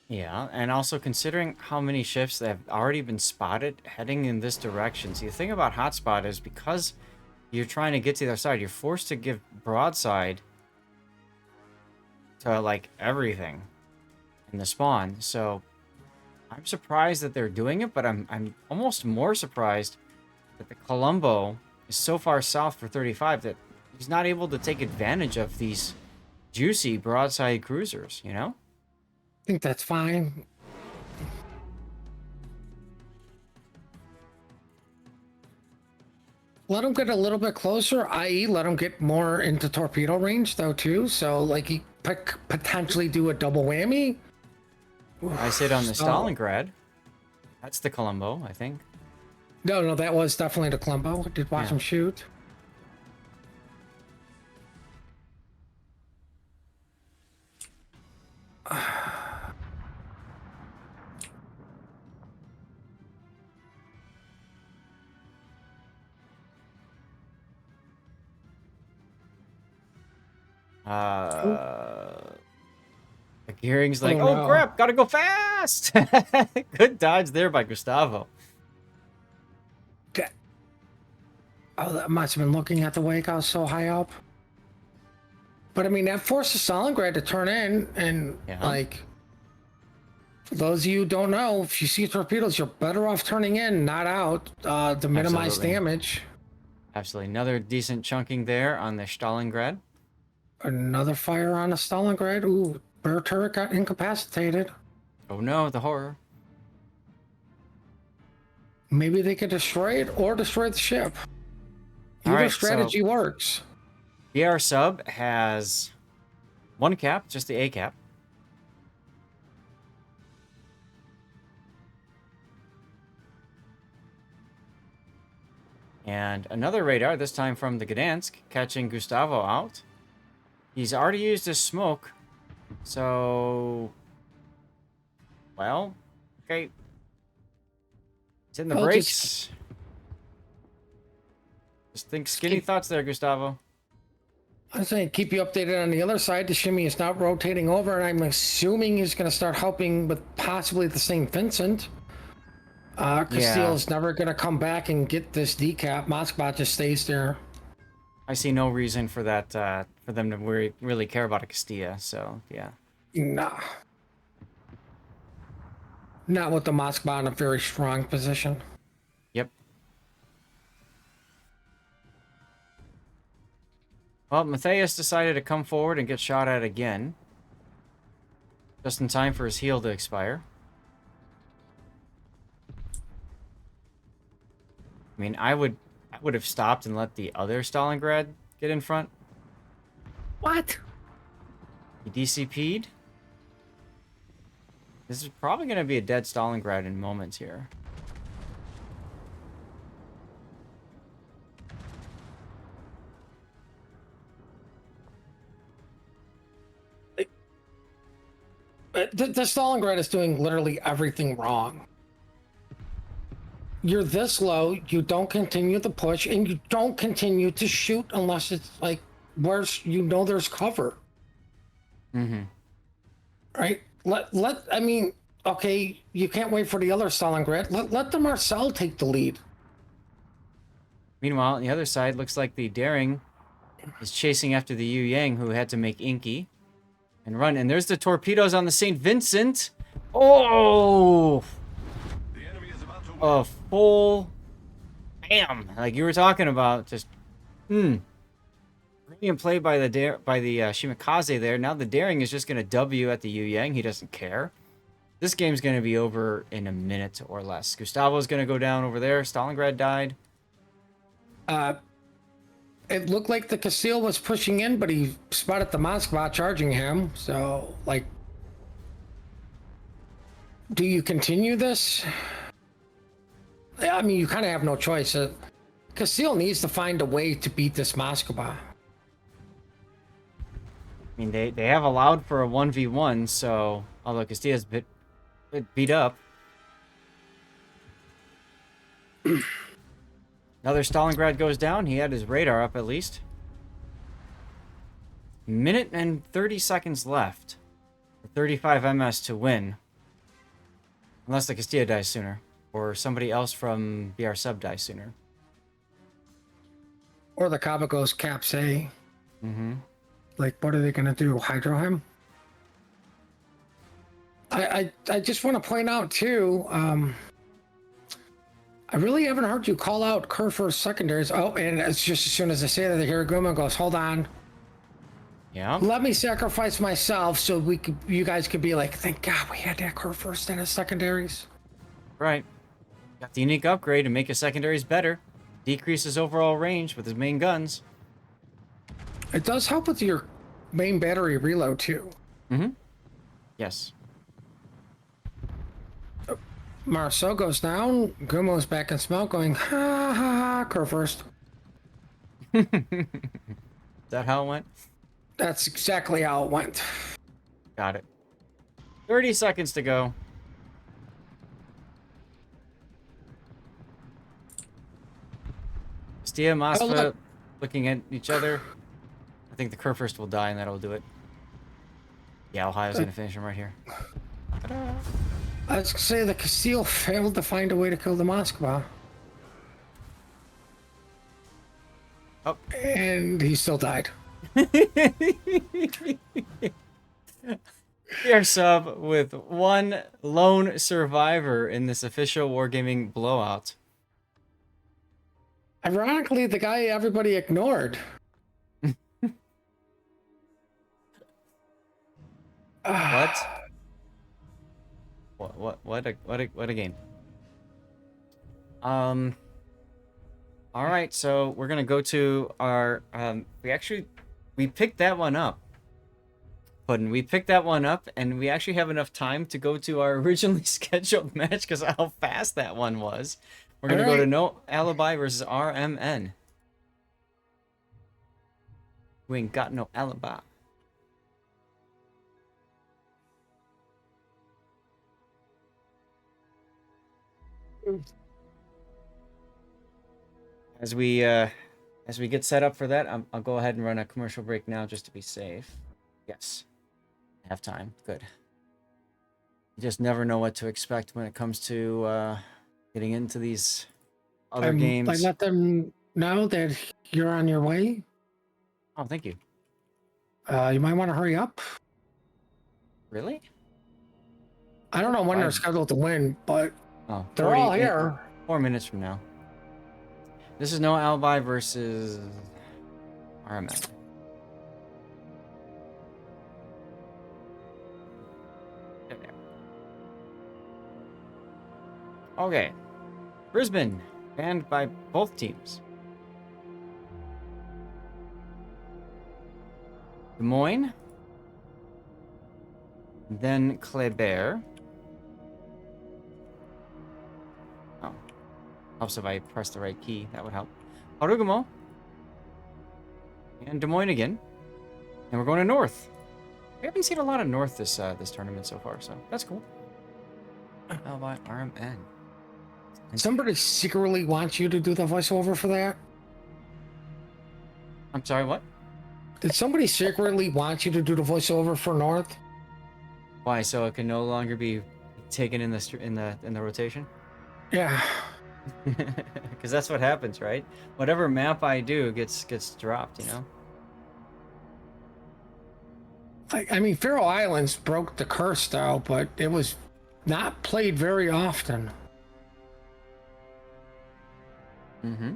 Yeah, and also considering how many ships that have already been spotted heading in this direction. See, the thing about hotspot is because you're trying to get to the other side, you're forced to give broadside to, like, everything in the spawn. So I'm surprised that they're doing it, but I'm almost more surprised that the Colombo is so far south for 35 that he's not able to take advantage of these juicy broadside cruisers, you know? I think that's fine. Let him get a little bit closer, i.e. let him get more into torpedo range though too. So like he potentially do a double whammy. I sit on the So- Stalingrad. That's the Colombo, I think. No, that was definitely the Colombo. I did watch Yeah. him shoot. The Gearing's like, Oh, oh no. crap, gotta go fast! Good dodge there by Gustavo. Oh, that must have been looking at the wake. I was so high up. But I mean, that forces Stalingrad to turn in, and Yeah. like, for those of you who don't know, if you see torpedoes, you're better off turning in, not out, to minimize Absolutely. damage. Absolutely. Another decent chunking there on the Stalingrad. Another fire on a Stalingrad. Ooh, Burr turret got incapacitated. Oh no, the horror. Maybe they could destroy it or destroy the ship. All Either right, so- strategy works. BRSUB has one cap, just the A cap. And another radar, this time from the Gdansk, catching Gustavo out. He's already used his smoke, so... Well, okay. He's in the I'll brakes. Just think skinny keep- thoughts there, Gustavo. I was saying, keep you updated on the other side. The shimmy is not rotating over, and I'm assuming he's going to start helping with possibly the St. Vincent. Castile's never going to come back and get this decap. Moskva just stays there. I see no reason for that, for them to really care about a Castilla, so, yeah. Nah. Not with the Moskva in a very strong position. Yep. Well, Matthias decided to come forward and get shot at again. Just in time for his heal to expire. I mean, I would have stopped and let the other Stalingrad get in front. What? He DCP'd. This is probably going to be a dead Stalingrad in moments here. The Stalingrad is doing literally everything wrong. You're this low, you don't continue the push, and you don't continue to shoot unless it's like where's there's cover. Mm-hmm. Right? I mean, okay, you can't wait for the other Stalingrad. Let the Marcel take the lead. Meanwhile, on the other side, looks like the Daring is chasing after the Yu Yang, who had to make Inky and run. And there's the torpedoes on the St. Vincent. Oh! The enemy is about to win. A full bam, like you were talking about. Just brilliant play by the Shimakaze there. Now the Daring is just gonna W at the Yu Yang. He doesn't care. This game's gonna be over in a minute or less. Gustavo's gonna go down over there. Stalingrad died. It looked like the Castile was pushing in, but he spotted the Moskva charging him. So, like, do you continue this? I mean, you kind of have no choice. Castile needs to find a way to beat this Moskva. I mean, they have allowed for a 1v1, so although Castilla's a bit beat up. Another Stalingrad goes down. He had his radar up at least. Minute and 30 seconds left. For 35 MS to win. Unless the Castilla dies sooner. Or somebody else from BRSUB dies sooner. Or the Kaba goes Caps A. Mm-hmm. Like, what are they going to do? Hydro him? I just want to point out, too, I really haven't heard you call out Kerfer's secondaries. Oh, and it's just as soon as I say that, the Hiraguma goes, hold on. Yeah. Let me sacrifice myself so you guys could be like, thank God we had that Kerfer instead of secondaries. Right. Got the unique upgrade to make his secondaries better. Decreases overall range with his main guns. It does help with your main battery reload, too. Mm-hmm. Yes. Marceau goes down. Gumo's back in smoke going, ha ha ha, Kerr first. Is that how it went? That's exactly how it went. Got it. 30 seconds to go. Stia and Maspa look. looking at each other. I think the Kerr first will die and that'll do it. Yeah, Ohio's gonna finish him right here. Ta-da. I was gonna say the Castile failed to find a way to kill the Moskva. Oh. And he still died. BRSUB with one lone survivor in this official Wargaming blowout. Ironically, the guy everybody ignored. What a game. All right, so we're gonna go to our we picked that one up. Puddin', we picked that one up, and we actually have enough time to go to our originally scheduled match because of how fast that one was. We're gonna go to No Alibi versus RMN. We ain't got no alibi. As we get set up for that, I'll go ahead and run a commercial break now just to be safe. Yes, I have time. Good. You just never know what to expect when it comes to getting into these other games. I let them know that you're on your way. Oh, thank you. You might want to hurry up. Really? I don't know when they're scheduled to win, but they're all here. 4 minutes from now. This is No Alibi versus RMN. Okay. Brisbane, banned by both teams. Des Moines. Then Kleber. Oh. Helps if I press the right key. That would help. Harugumo. And Des Moines again. And we're going to North. We haven't seen a lot of North this tournament so far, so that's cool. By RMN. Somebody secretly wants you to do the voiceover for that? I'm sorry, what? Did somebody secretly want you to do the voiceover for North? Why? So it can no longer be taken in the rotation? Yeah. Because that's what happens, right? Whatever map I do gets dropped, you know? I mean, Faroe Islands broke the curse, though, but it was not played very often. Mm-hmm.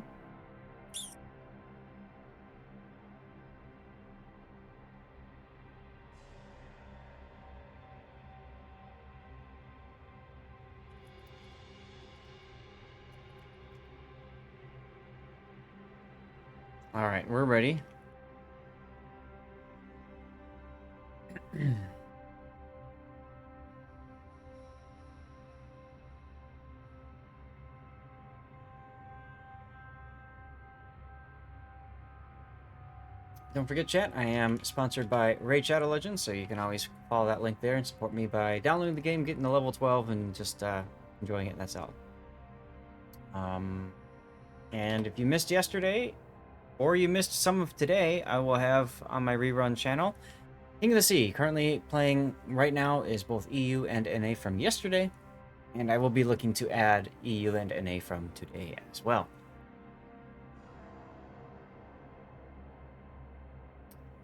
All right, we're ready. Don't forget, chat, I am sponsored by Raid Shadow Legends, so you can always follow that link there and support me by downloading the game, getting to level 12, and just enjoying it. That's all. And if you missed yesterday, or you missed some of today, I will have on my rerun channel King of the Sea. Currently playing right now is both EU and NA from yesterday, and I will be looking to add EU and NA from today as well.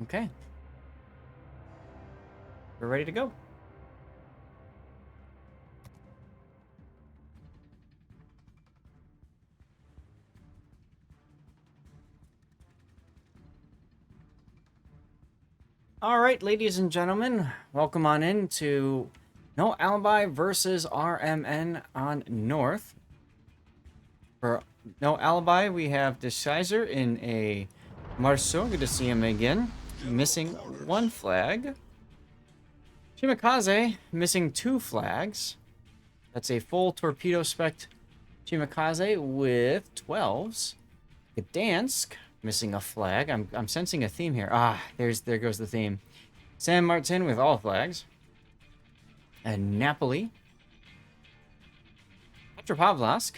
Okay. We're ready to go. All right, ladies and gentlemen, welcome on in to No Alibi versus RMN on North. For No Alibi, we have Disguiser in a Marceau. Good to see him again. Missing one flag. Shimakaze missing 2 flags. That's a full torpedo spec Shimakaze with 12s. Gdansk missing a flag. I'm sensing a theme here. There goes the theme. San Martin with all flags. And Napoli. Petropavlovsk.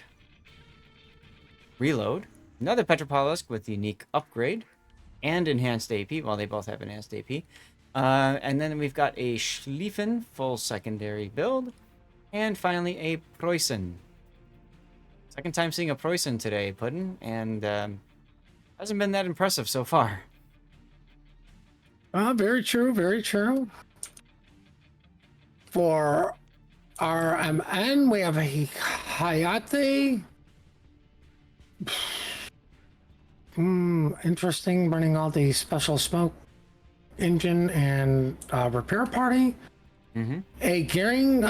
Reload. Another Petropavlovsk with unique upgrade and enhanced AP. Well, they both have enhanced AP. And then we've got a Schlieffen full secondary build. And finally a Preußen. Second time seeing a Preußen today, Puddin', and hasn't been that impressive so far. Very true, very true. For RMN, we have a Hayate. Interesting, running all the special smoke engine and repair party. Mm-hmm. A Gearing,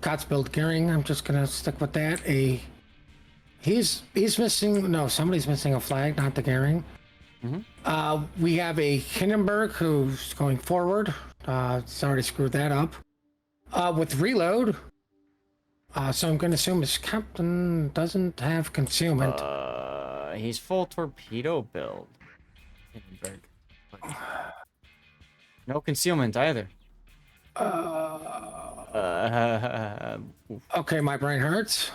Cotsbuild Gearing, I'm just gonna stick with that. He's missing, no, somebody's missing a flag, not the Gearing. Mm-hmm. We have a Hindenburg who's going forward. It's already screwed that up. With Reload. So I'm gonna assume his captain doesn't have concealment. He's full torpedo build. Hindenburg. No concealment either. Okay, my brain hurts.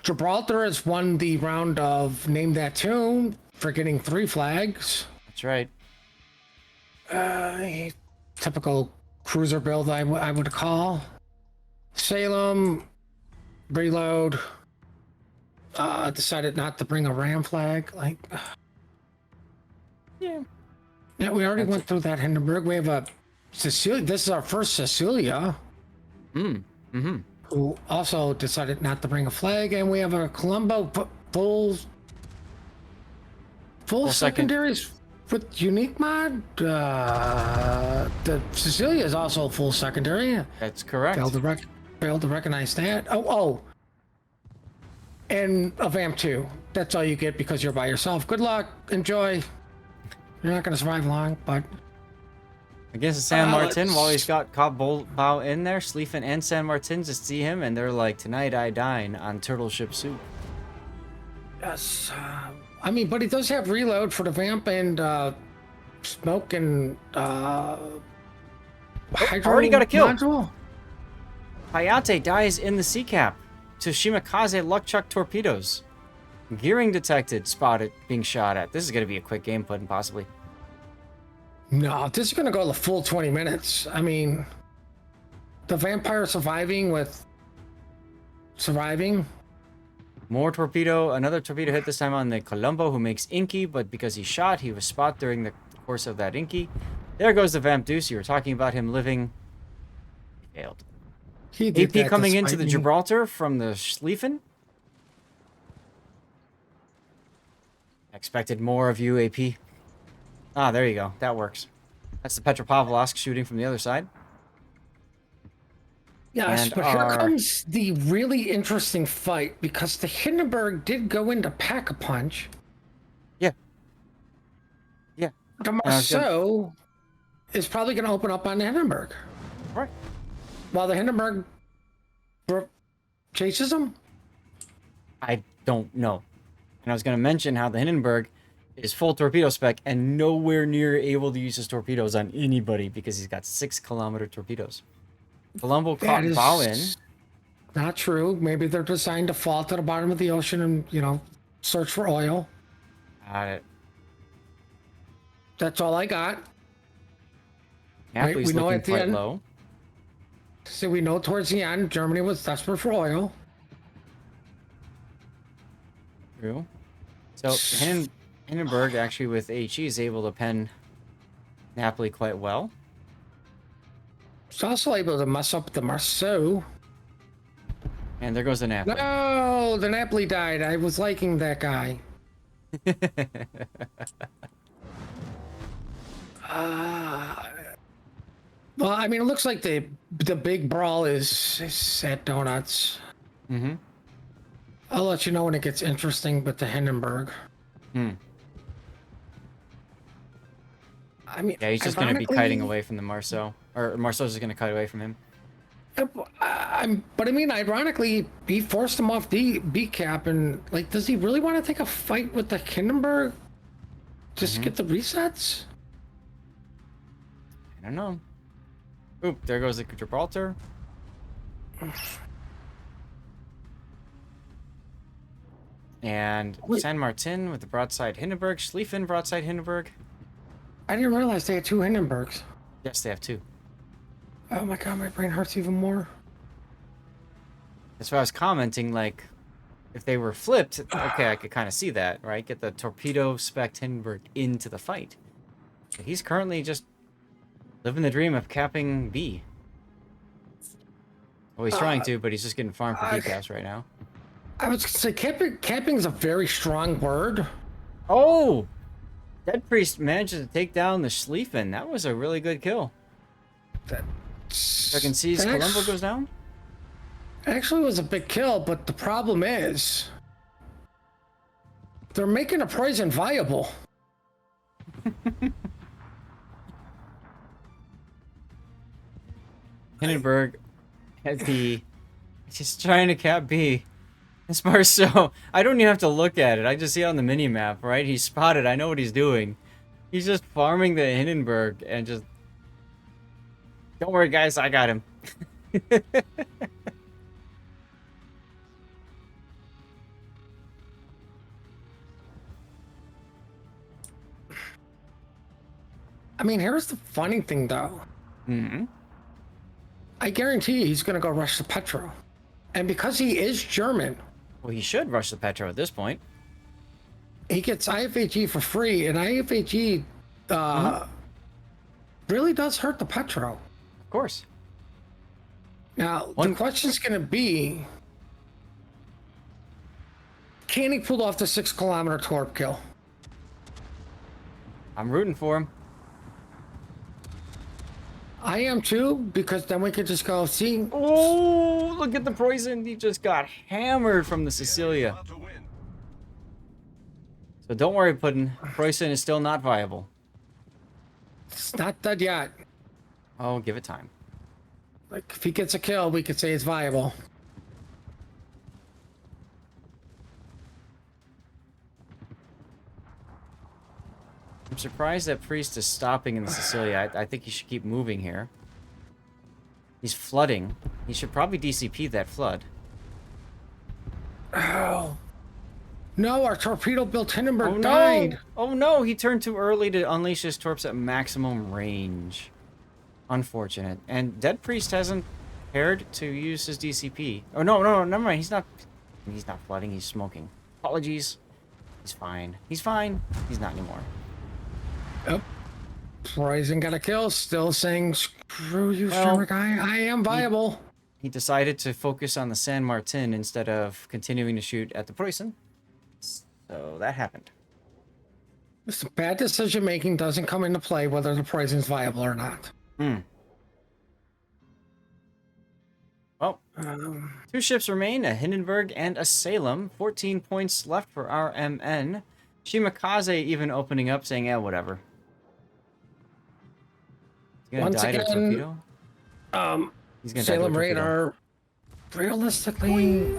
Gibraltar has won the round of Name That Tune for getting 3 flags. That's right. Typical cruiser build, I would call. Salem, Reload. Decided not to bring a Ram flag. Yeah. Yeah, we already went through that Hindenburg. We have a Cecilia. This is our first Cecilia. Mm-hmm. Who also decided not to bring a flag, and we have a Colombo full secondaries with unique mod. The Cecilia is also full secondary. That's correct. Failed to recognize that. Oh. and a vamp 2. That's all you get because you're by yourself. Good luck. Enjoy. You're not going to survive long, but... Against the San Martin, while he's let's- got Cobb Bow in there, Schlieffen and San Martin just see him, and they're like, tonight I dine on turtle ship soup. Yes. I mean, but he does have reload for the vamp and smoke and hydro already got a kill. module. Hayate dies in the sea cap to Shimakaze Luckchuck torpedoes. Gearing detected, spotted, being shot at. This is going to be a quick game, pudding, possibly. No, this is going to go the full 20 minutes. I mean, the vampire surviving. More torpedo, another torpedo hit this time on the Colombo, who makes Inky, but because he shot, he was spot during the course of that Inky. There goes the Vamp Deuce. You were talking about him living. He failed. He did AP that coming into despite the me. Gibraltar from the Schlieffen. Expected more of you, AP. Ah, there you go. That works. That's the Petropavlovsk shooting from the other side. Yes, And but here our- comes the really interesting fight because the Hindenburg did go into Pack-a-Punch. Yeah. Yeah. The I was gonna- Marceau is probably going to open up on the Hindenburg. Right. While the Hindenburg chases him? I don't know. And I was going to mention how the Hindenburg is full torpedo spec and nowhere near able to use his torpedoes on anybody because he's got 6-kilometer torpedoes. Colombo caught That is bow in. not true. Maybe they're designed to fall to the bottom of the ocean and, search for oil. Got it. That's all I got. Napoli's we know looking at the quite end- low. So we know towards the end, Germany was desperate for oil. True. So Hindenburg actually with HE is able to pen Napoli quite well. It's also able to mess up the Marceau. And there goes the Napoli. No, the Napoli died. I was liking that guy. Well, I mean, it looks like the big brawl is at Donuts. Mm-hmm. I'll let you know when it gets interesting with the Hindenburg. Hmm. I mean, Yeah, he's just going to be ironically- kiting away from the Marceau. Or Marceau's just going to kite away from him. But I mean, ironically, he forced him off B cap, and like, does he really want to take a fight with the Hindenburg? Just get the resets? I don't know. Oop, there goes the Gibraltar. And Wait. San Martin with the broadside Hindenburg. Schlieffen broadside Hindenburg. I didn't realize they had two Hindenburgs. Yes, they have two. Oh my god, my brain hurts even more. That's why I was commenting, like, if they were flipped, okay, I could kind of see that, right? Get the torpedo spec Hindenburg into the fight. But he's currently just living the dream of capping B. Well, he's trying to, but he's just getting farmed for decaps right now. I was gonna say camping is a very strong word. Oh! Dead Priest manages to take down the Schlieffen. That was a really good kill. Second sees That Colombo goes down. Actually was a big kill, but the problem is they're making a poison viable. Hindenburg at the just trying to cap B. This Marceau, I don't even have to look at it. I just see it on the mini map, right? He's spotted. I know what he's doing. He's just farming the Hindenburg and just. Don't worry, guys. I got him. I mean, here's the funny thing, though. Mm-hmm. I guarantee you he's going to go rush the Petro. And because he is German, Well, he should rush the Petro at this point. he gets IFAG for free, and IFAG really does hurt the Petro. Of course. Now, the question's going to be, can he pull off the 6-kilometer torp kill? I'm rooting for him. I am too, because then we could just go see. Oh, look at the Preußen. He just got hammered from the Cecilia. About to win. So don't worry, Puddin. Preußen is still not viable. It's not dead yet. Oh, give it time. Like, if he gets a kill, we could say it's viable. I'm surprised that Priest is stopping in the Cecilia. I think he should keep moving here. He's flooding. He should probably DCP that flood. Oh. No, our torpedo-built Hindenburg Oh no! died. Oh no! He turned too early to unleash his torps at maximum range. Unfortunate. And Dead Priest hasn't prepared to use his DCP. Oh no, never mind. He's not flooding. He's smoking. Apologies. He's fine. He's fine. He's not anymore. Yep. Preußen got a kill. Still saying, screw you, Well, Shermer guy. I am viable. He decided to focus on the San Martin instead of continuing to shoot at the Preußen. So that happened. This bad decision making doesn't come into play whether the Preußen's viable or not. Well, 2 ships remain, a Hindenburg and a Salem. 14 points left for RMN. Shimakaze even opening up, saying, yeah, whatever. He's gonna Once die to a again, torpedo? He's gonna die to a Salem torpedo. radar, realistically,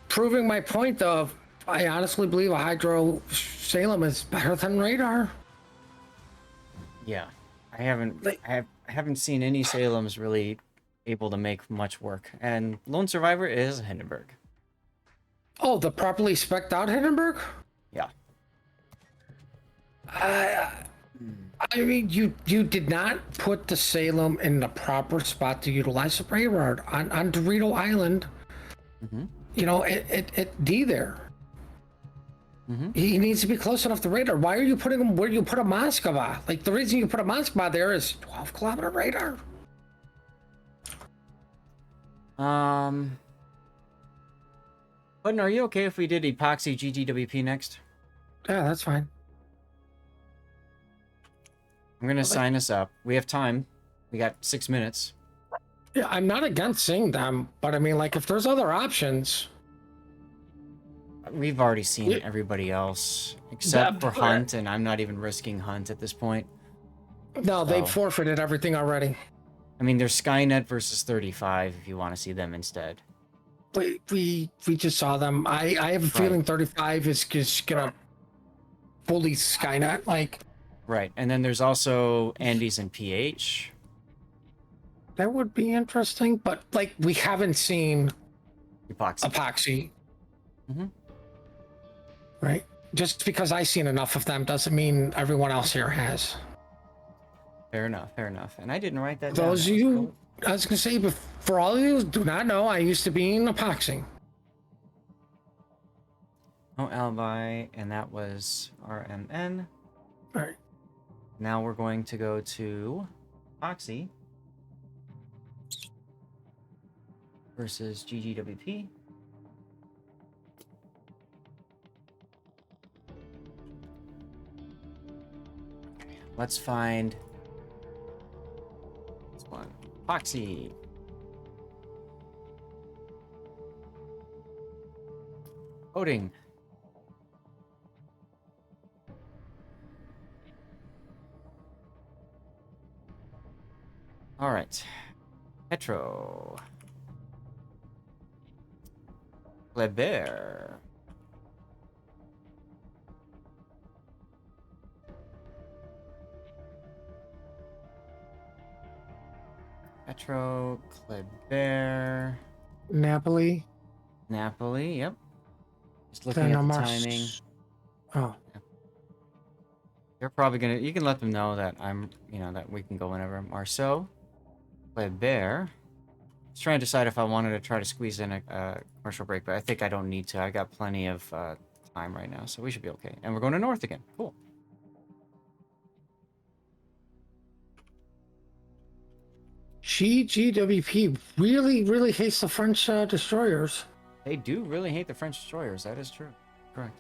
proving my point of, I honestly believe a Hydro Salem is better than radar. Yeah, I haven't seen any Salems really able to make much work, and Lone Survivor is a Hindenburg. Oh, the properly spec'd out Hindenburg? Yeah. I mean, you did not put the Salem in the proper spot to utilize the radar on Dorito Island. You know, it D there. He needs to be close enough to radar. Why are you putting him where you put a Moskva? Like, the reason you put a Moskva there is 12-kilometer radar. Button, are you okay if we did Epoxy GGWP next? Yeah, that's fine. I'm gonna sign us up. We have time. We got 6 minutes. Yeah, I'm not against seeing them, but I mean, like, if there's other options. We've already seen everybody else, except for Hunt, and I'm not even risking Hunt at this point. No, they've forfeited everything already. I mean, there's Skynet versus 35 if you want to see them instead. We just saw them. I have a feeling 35 is just gonna bully Skynet. Like, Right, and then there's also Andes and PH. that would be interesting, but like, we haven't seen Epoxy. Epoxy. Right? Just because I've seen enough of them doesn't mean everyone else here has. Fair enough, fair enough. And I didn't write that down. Those of you, I was gonna say, but for all of you who do not know, I used to be in Epoxy. No alibi, and that was RMN. All right. Now we're going to go to Epoxy versus GGWP. Let's find this one. Epoxy. Coding. All right. Petro. Kleber. Petro, Kleber. Napoli. Napoli, yep. Just looking at the timing. Oh. They're probably gonna. You can let them know that that we can go whenever. Marceau, Kleber. I was trying to decide if I wanted to try to squeeze in a commercial break, but I think I don't need to. I got plenty of time right now, so we should be okay. And we're going to north again. Cool. GGWP really, really hates the French destroyers. They do really hate the French destroyers. That is true. Correct.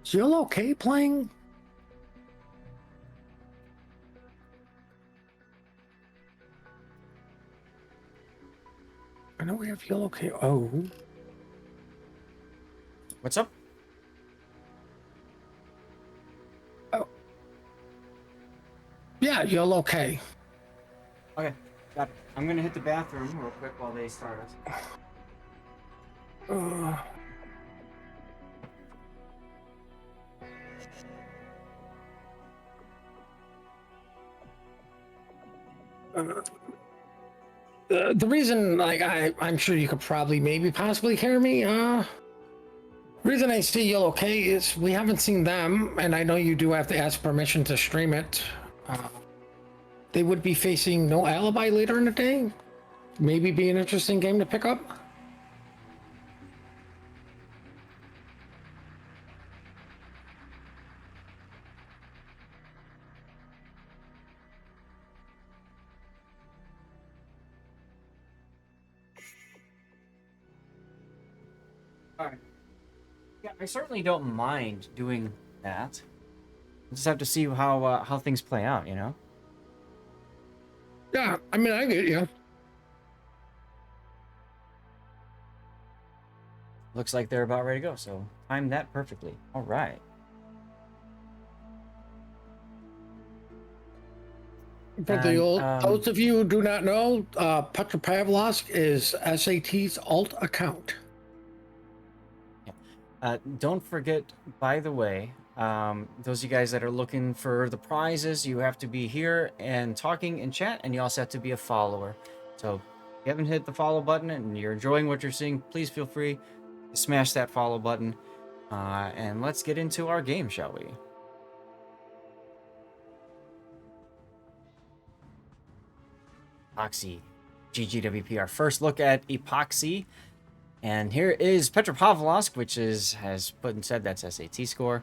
Jill okay playing? I know we have Jill okay. Oh. What's up? Oh. Yeah, Jill okay. Okay, got it. I'm gonna hit the bathroom real quick while they start us. The reason, like, I'm sure you could probably maybe possibly hear me. Reason I say Jill okay is we haven't seen them, and I know you do have to ask permission to stream it. They would be facing no alibi later in the day. Maybe be an interesting game to pick up. Alright. Yeah, I certainly don't mind doing that. I just have to see how things play out, you know? Yeah, I mean, I get you. Looks like they're about ready to go, so timed that perfectly. Alright. For those of you who do not know, Petra Pavlovsk is SAT's alt account. Don't forget, by the way, those of you guys that are looking for the prizes, you have to be here and talking in chat, and you also have to be a follower. So if you haven't hit the follow button and you're enjoying what you're seeing, please feel free to smash that follow button. And let's get into our game, shall we? EPOXY, GGWP, our first look at EPOXY. And here is Petropavlovsk, which has put and said that's SAT score,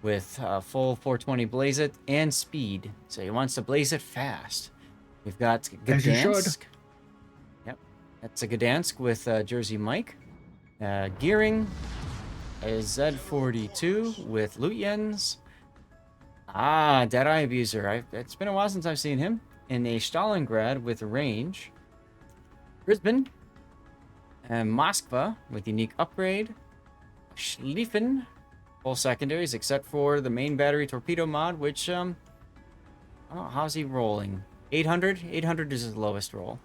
with full 420 blaze it and speed. So he wants to blaze it fast. We've got As you should. Gdansk. Yep, that's a Gdansk with Jersey Mike. Gearing is Z42 with Lutyens. Deadeye Abuser. It's been a while since I've seen him. In a Stalingrad with range. Brisbane. And Moskva with unique upgrade. Schlieffen, full secondaries except for the main battery torpedo mod, which oh, how's he rolling? 800. 800 is his lowest roll.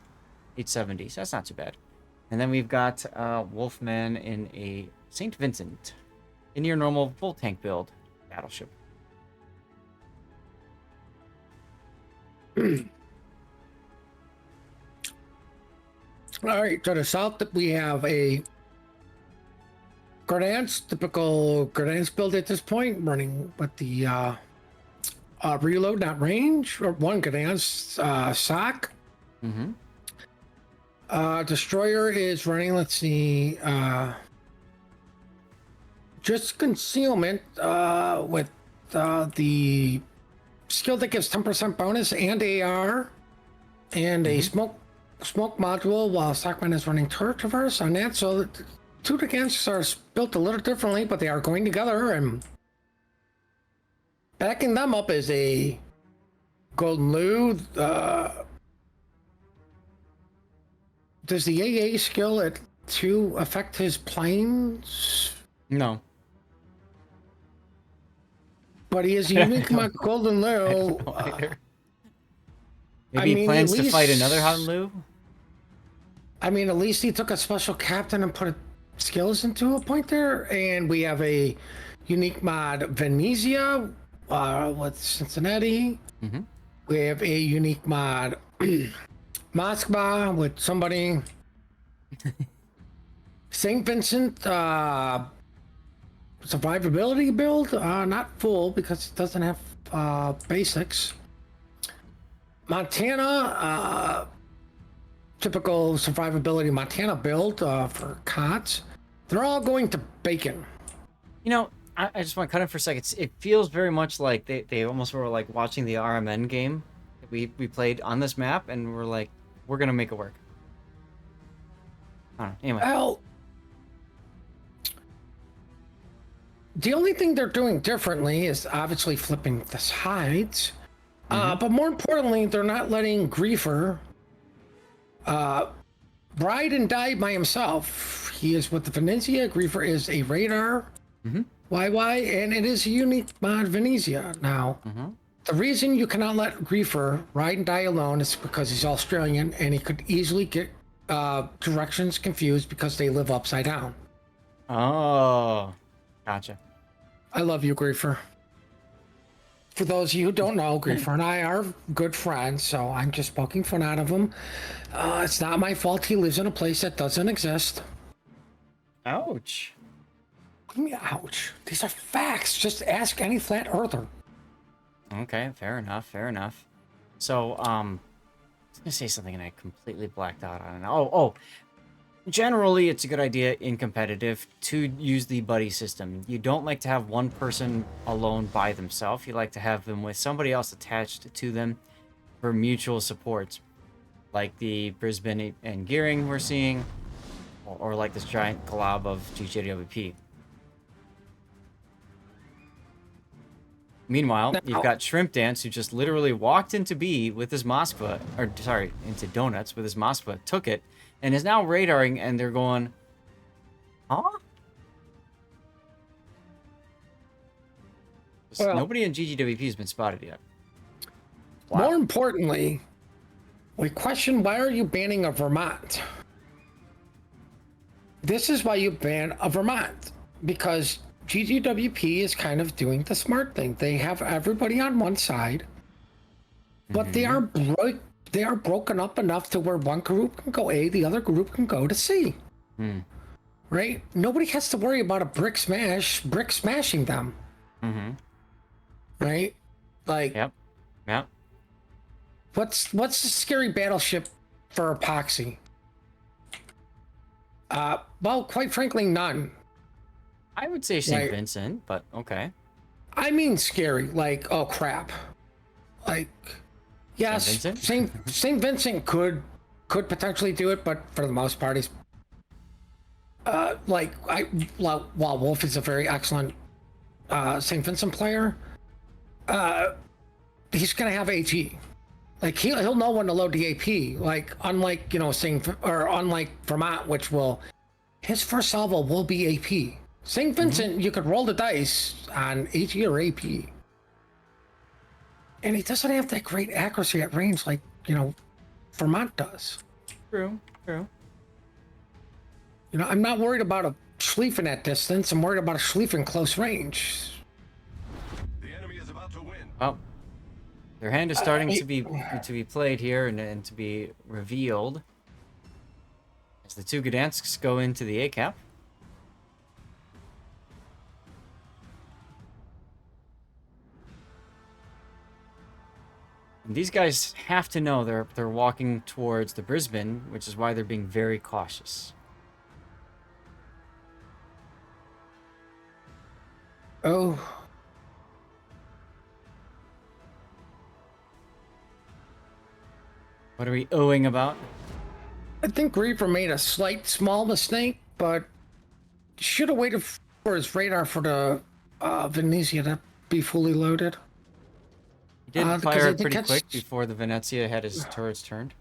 870, so that's not too bad. And then we've got Wolfman in a St. Vincent, in your normal full tank build battleship. All right, to the south we have a Gdansk, typical Gdansk build at this point, running with the reload, not range, or one Gdansk SOC. Destroyer is running, let's see, just concealment with the skill that gives 10% bonus and AR, and a smoke module, while Stockman is running turret traverse on that. So two Gdansks are built a little differently, but they are going together, and backing them up is a Golden Lou. Does the AA skill at 2 affect his planes? No. But he is unique mod Golden Lou. Maybe he plans to fight another Hanlu? I mean, at least he took a special captain and put skills into a point there. And we have a unique mod Venezia with Cincinnati. We have a unique mod Moskva with somebody. St. Vincent survivability build, not full because it doesn't have basics. Montana, typical survivability Montana build for COTS. They're all going to Bacon. You know, I just want to cut in for a second. It feels very much like they almost were like watching the RMN game that we played on this map, and we're like, we're going to make it work. I don't know. Anyway. Well, The only thing they're doing differently is obviously flipping the sides. But more importantly, they're not letting Griefer ride and die by himself. He is with the Venezia. Griefer is a radar YY, and it is a unique mod Venezia. Now, the reason you cannot let Griefer ride and die alone is because he's Australian, and he could easily get directions confused because they live upside down. Oh, gotcha. I love you, Griefer. For those of you who don't know, Griefer and I are good friends, so I'm just poking fun out of him. It's not my fault he lives in a place that doesn't exist. Ouch. What do you mean, ouch? These are facts. Just ask any flat earther. Okay, fair enough, fair enough. So, I was gonna say something and I completely blacked out on it. Oh, generally, it's a good idea in competitive to use the buddy system. You don't like to have one person alone by themselves. You like to have them with somebody else attached to them for mutual support, like the Brisbane and Gearing we're seeing, or like this giant glob of GGWP. Meanwhile, you've got Shrimp Dance, who just literally walked into B with his Moskva, or sorry, into Donuts with his Moskva, took it, and is now radaring, and they're going, huh? Well, nobody in GGWP has been spotted yet. Wow. More importantly, we question, why are you banning a Vermont? This is why you ban a Vermont, because GGWP is kind of doing the smart thing. They have everybody on one side, but they are broken up enough to where one group can go A, the other group can go to C. Right? Nobody has to worry about a brick smashing them. Right? Like, Yep. what's the scary battleship for EPOXY? Well, quite frankly, none. I would say St. Right. Vincent, but okay. I mean scary, like, oh crap. Like, yes, St. Vincent? St. Vincent could potentially do it, but for the most part, he's while Wolf is a very excellent St. Vincent player, he's gonna have AT. Like, he'll know when to load the AP. Like, unlike, unlike Vermont, which his first salvo will be AP. St. Vincent, you could roll the dice on AT or AP. And he doesn't have that great accuracy at range like, Vermont does. True. I'm not worried about a Schlieffen at distance. I'm worried about a Schlieffen close range. The enemy is about to win. Well, their hand is starting to be played here and to be revealed as the two Gdansks go into the A-cap. And these guys have to know they're walking towards the Brisbane, which is why they're being very cautious. Oh. What are we owing about? I think Reaper made a small mistake, but should have waited for his radar for the Venezia to be fully loaded. He did fire it pretty quick before the Venezia had his turrets turned.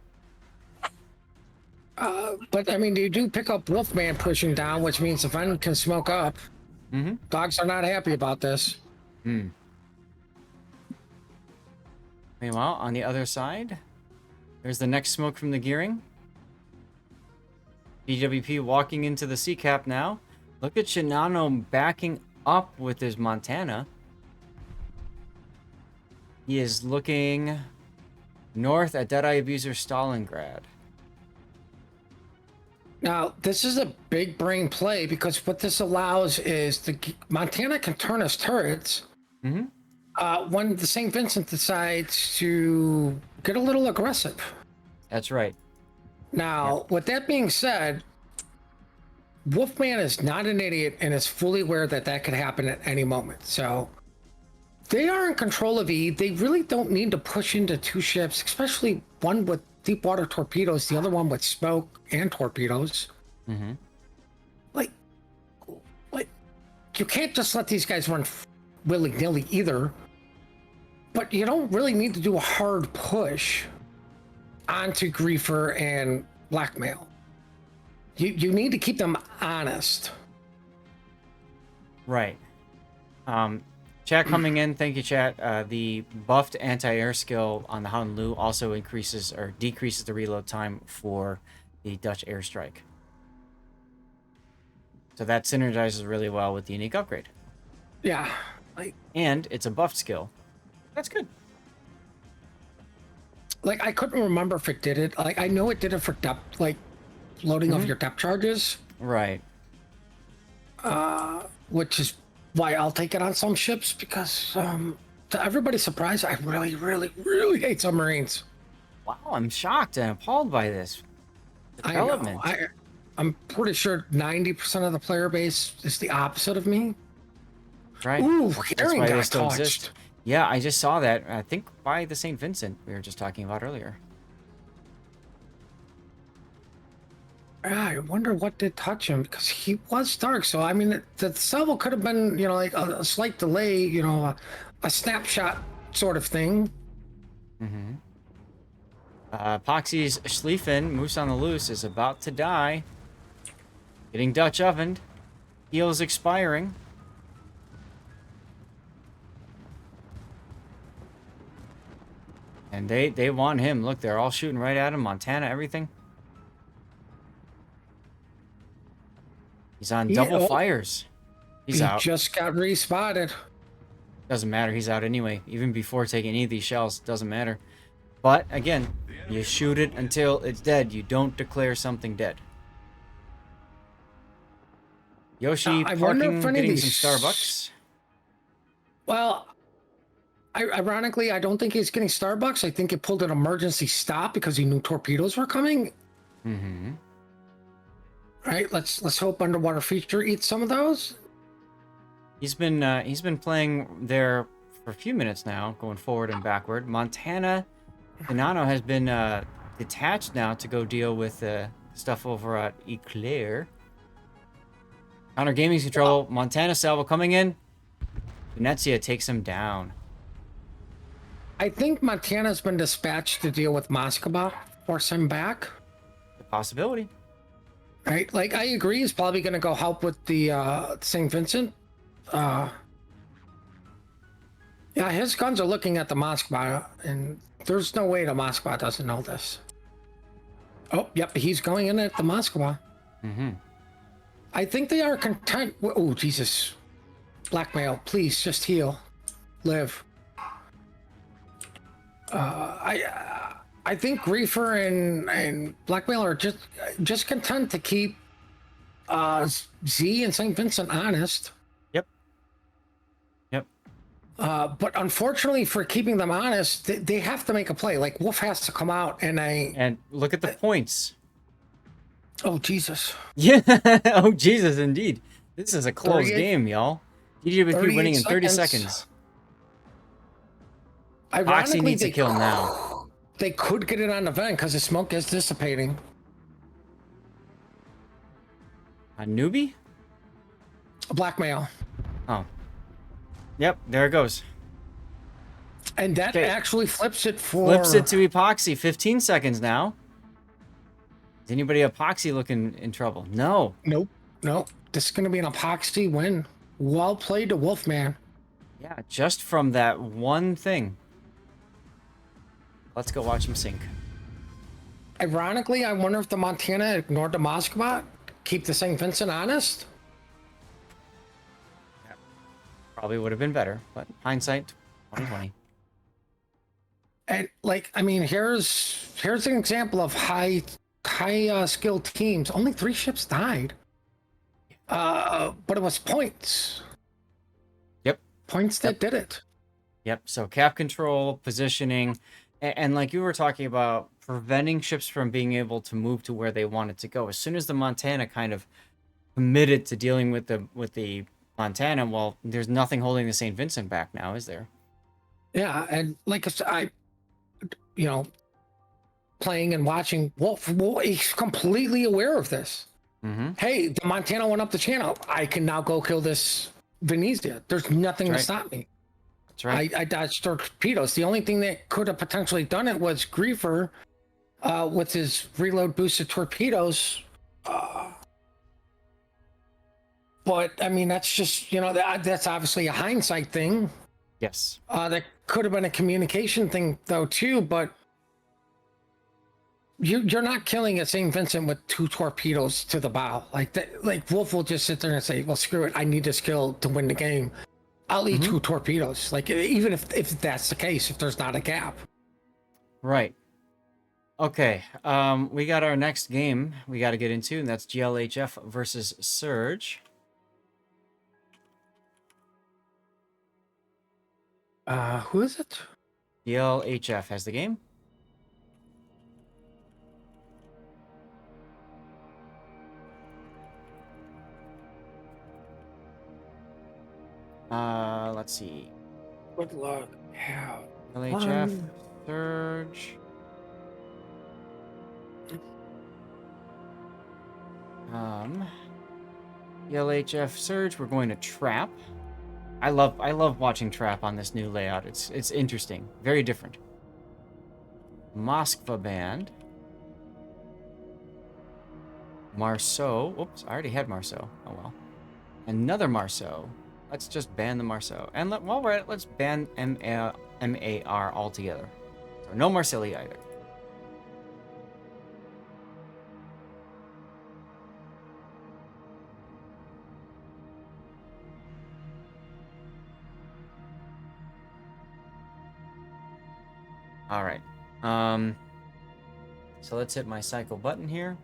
But I mean, you do pick up Wolfman pushing down, which means the Venom can smoke up. Dogs are not happy about this. Meanwhile, on the other side, there's the next smoke from the gearing. GWP walking into the C-cap now. Look at Shinano backing up with his Montana. He is looking north at Deadeye Abuser Stalingrad. Now, this is a big brain play because what this allows is the Montana can turn his turrets when the St. Vincent decides to get a little aggressive. That's right. Now, with that being said, Wolfman is not an idiot and is fully aware that could happen at any moment. So they are in control of E. They really don't need to push into two ships, especially one with deep water torpedoes, the other one with smoke and torpedoes. Like you can't just let these guys run willy-nilly either. But you don't really need to do a hard push onto Griefer and Blackmail. You need to keep them honest. Right. Chat coming in. Thank you, chat. The buffed anti-air skill on the Hound Lu also increases or decreases the reload time for the Dutch airstrike. So that synergizes really well with the unique upgrade. Yeah. And it's a buffed skill. That's good. Like, I couldn't remember if it did it. Like, I know it did it for depth, like, loading of your depth charges. Right. Which is why I'll take it on some ships, because to everybody's surprise, I really, really, really hate submarines. Wow, I'm shocked and appalled by this development. I know. I'm pretty sure 90% of the player base is the opposite of me. Right. Ooh, That's Herring why they got still touched. exist. Yeah, I just saw that. I think by the St. Vincent we were just talking about earlier. I wonder what did touch him, because he was dark. So I mean, the salvo could have been, you know, like a slight delay, you know, a snapshot sort of thing. Mm-hmm. Epoxy's Schlieffen, Moose on the Loose, is about to die. Getting Dutch ovened. Heal's expiring. And they want him. Look, they're all shooting right at him. Montana, everything. He's on double fires. He's out. He just got respotted. Doesn't matter. He's out anyway. Even before taking any of these shells, doesn't matter. But again, you shoot it until it's dead. You don't declare something dead. Yoshi parking, getting some Starbucks. Well, ironically, I don't think he's getting Starbucks. I think he pulled an emergency stop because he knew torpedoes were coming. Mm-hmm. Right. Let's hope Underwater Feature eats some of those. He's been playing there for a few minutes now, going forward and backward. Montana Inano has been detached now to go deal with stuff over at Eclair. Counter Gaming's control. Montana salvo coming in. Venezia takes him down. I think Montana's been dispatched to deal with Moskva, force him back. A possibility. Right, like I agree, he's probably going to go help with the St. Vincent. Yeah, his guns are looking at the Moskva, and there's no way the Moskva doesn't know this. Oh, yep, he's going in at the Moskva. Mm-hmm. I think they are content. Oh, Jesus. Blackmail, please just heal. Live. I think Griefer and Blackmail are just content to keep Z and St. Vincent honest. Yep. But unfortunately for keeping them honest, they have to make a play. Like Wolf has to come out and look at the points. Oh, Jesus. Yeah. Oh, Jesus, indeed. This is a close game, y'all. GGWP winning in 30 seconds. Epoxy needs a kill now. They could get it on the vent because the smoke is dissipating. A newbie? Blackmail. Oh. Yep, there it goes. And that actually flips it for... Flips it to Epoxy. 15 seconds now. Is anybody Epoxy looking in trouble? No. Nope. This is going to be an Epoxy win. Well played to Wolfman. Yeah, just from that one thing. Let's go watch him sink. Ironically, I wonder if the Montana ignored the Moskva. Keep the St. Vincent honest. Yeah, probably would have been better, but hindsight, 2020. And like, I mean, here's an example of high skilled teams. Only 3 ships died. But it was points. Yep. Points that did it. Yep. So cap control, positioning, and like you were talking about, preventing ships from being able to move to where they wanted to go. As soon as the Montana kind of committed to dealing with the Montana, well, there's nothing holding the St. Vincent back now, is there? Yeah, and like I playing and watching Wolf, he's completely aware of this. Mm-hmm. Hey, the Montana went up the channel. I can now go kill this Venezia. There's nothing to That's right. stop me. That's right. I dodged torpedoes. The only thing that could have potentially done it was Griefer with his reload boosted torpedoes. But I mean, that's just, that's obviously a hindsight thing. Yes. That could have been a communication thing though too. But you're not killing at St. Vincent with 2 torpedoes to the bow. Like that. Like Wolf will just sit there and say, "Well, screw it. I need this kill to win the game. I'll eat 2 torpedoes." Like even if that's the case, if there's not a gap. Right. Okay. We got our next game we got to get into, and that's GLHF versus Surge. Who is it? GLHF has the game. Let's see. Good luck. Yeah. GLHF, Surge. GLHF Surge. We're going to Trap. I love watching Trap on this new layout. It's interesting, very different. Moskva Band. Marceau. Oops, I already had Marceau. Oh well. Another Marceau. Let's just ban the Marceau. And while we're at it, let's ban MAR altogether. So no Marcelli either. All right. So let's hit my cycle button here.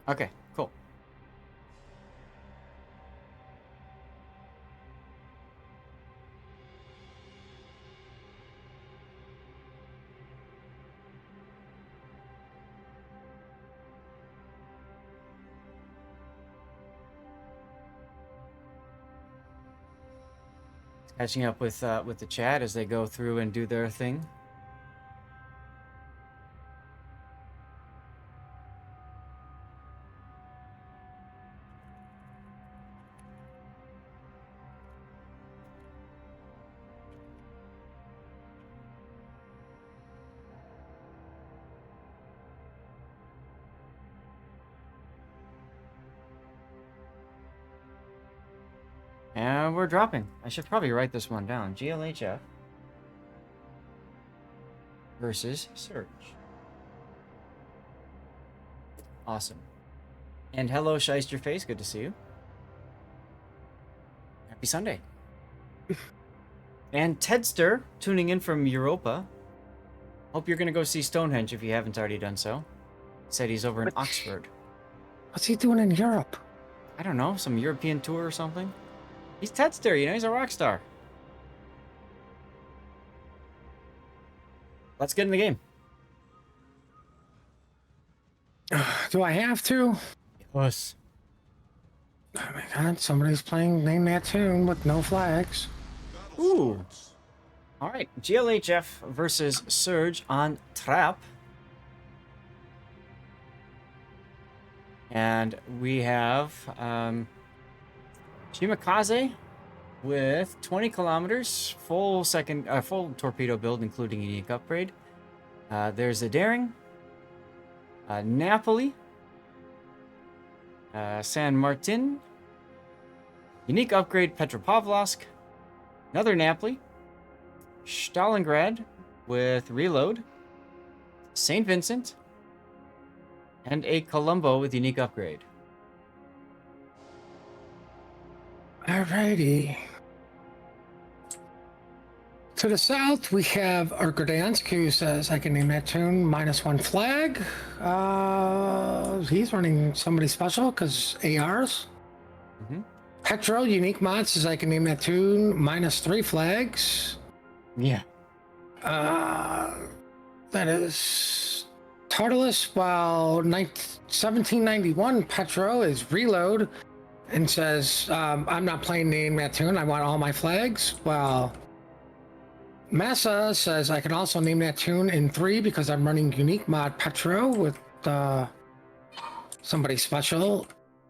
Okay, cool. Catching up with the chat as they go through and do their thing. And we're dropping. I should probably write this one down. GLHF versus Surge. Awesome. And hello, Shyster Face. Good to see you. Happy Sunday. And Tedster, tuning in from Europa. Hope you're going to go see Stonehenge if you haven't already done so. Said he's over in Oxford. What's he doing in Europe? I don't know, some European tour or something. He's Tedster, he's a rock star. Let's get in the game. Do I have to? Yes. Oh my god, somebody's playing Name That Tune with no flags. Ooh. All right, GLHF versus Surge on Trap. And we have Shimakaze with 20 kilometers, full torpedo build, including unique upgrade. There's a Daring, Napoli, San Martin, unique upgrade Petropavlovsk, another Napoli, Stalingrad with reload, St. Vincent, and a Colombo with unique upgrade. Alrighty. To the south, we have Gdansk, who says, I can name that tune, -1 flag. He's running somebody special, because ARs. Petro, unique mod, says, I can name that tune, -3 flags. Yeah. That is Tartalus, while 1791 Petro is reload and says, I'm not playing name that tune. I want all my flags. While Massa says, I can also name that tune in 3 because I'm running unique mod Petro with somebody special.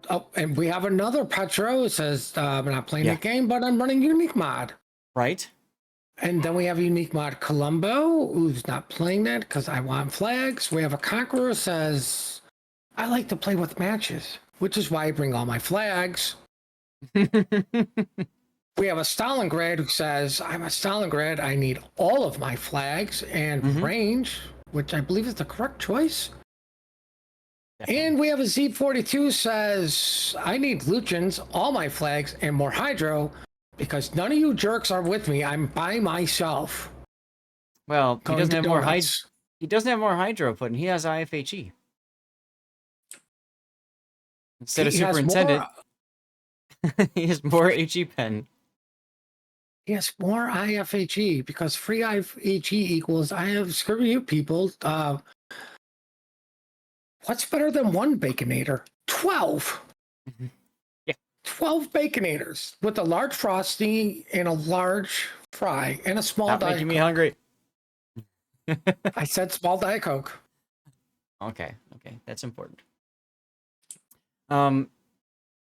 Oh, and we have another Petro who says, I'm not playing the game, but I'm running unique mod. Right. And then we have a unique mod Columbo, who's not playing that because I want flags. We have a Conqueror who says, I like to play with matches, which is why I bring all my flags. We have a Stalingrad who says, I'm a Stalingrad, I need all of my flags and range, which I believe is the correct choice. Definitely. And we have a Z42 who says, I need Lucians, all my flags, and more Hydro, because none of you jerks are with me. I'm by myself. Well, he doesn't have more hydro. Donuts. He doesn't have more hydro put in. He has IFHE. Instead of superintendent, he has more HE pen. He has more IFHE because free IFHE equals I have screw you people. What's better than one Baconator? 12. Yeah. 12 Baconators with a large Frosty and a large Fry and a small Not Diet making me Coke. hungry. I said small Diet Coke. Okay, that's important.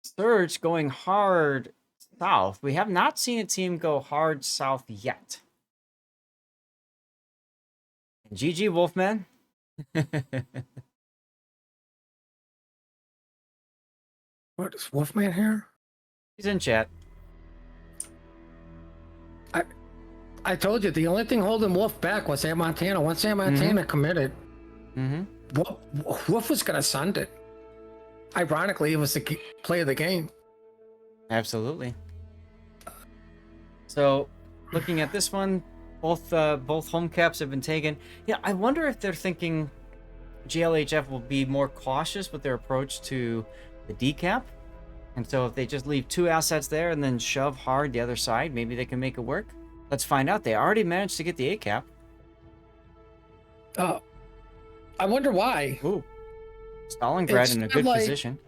Surge going hard south. We have not seen a team go hard south yet. And GG Wolfman. What is Wolfman here? He's in chat. I told you the only thing holding Wolf back was Sam Montana. Once Sam Montana committed, Wolf was going to send it. Ironically, it was the play of the game. Absolutely. So, looking at this one, both home caps have been taken. Yeah, I wonder if they're thinking GLHF will be more cautious with their approach to the D cap. And so if they just leave 2 assets there and then shove hard the other side, maybe they can make it work. Let's find out. They already managed to get the A cap. I wonder why. Ooh. Stalingrad in a good position.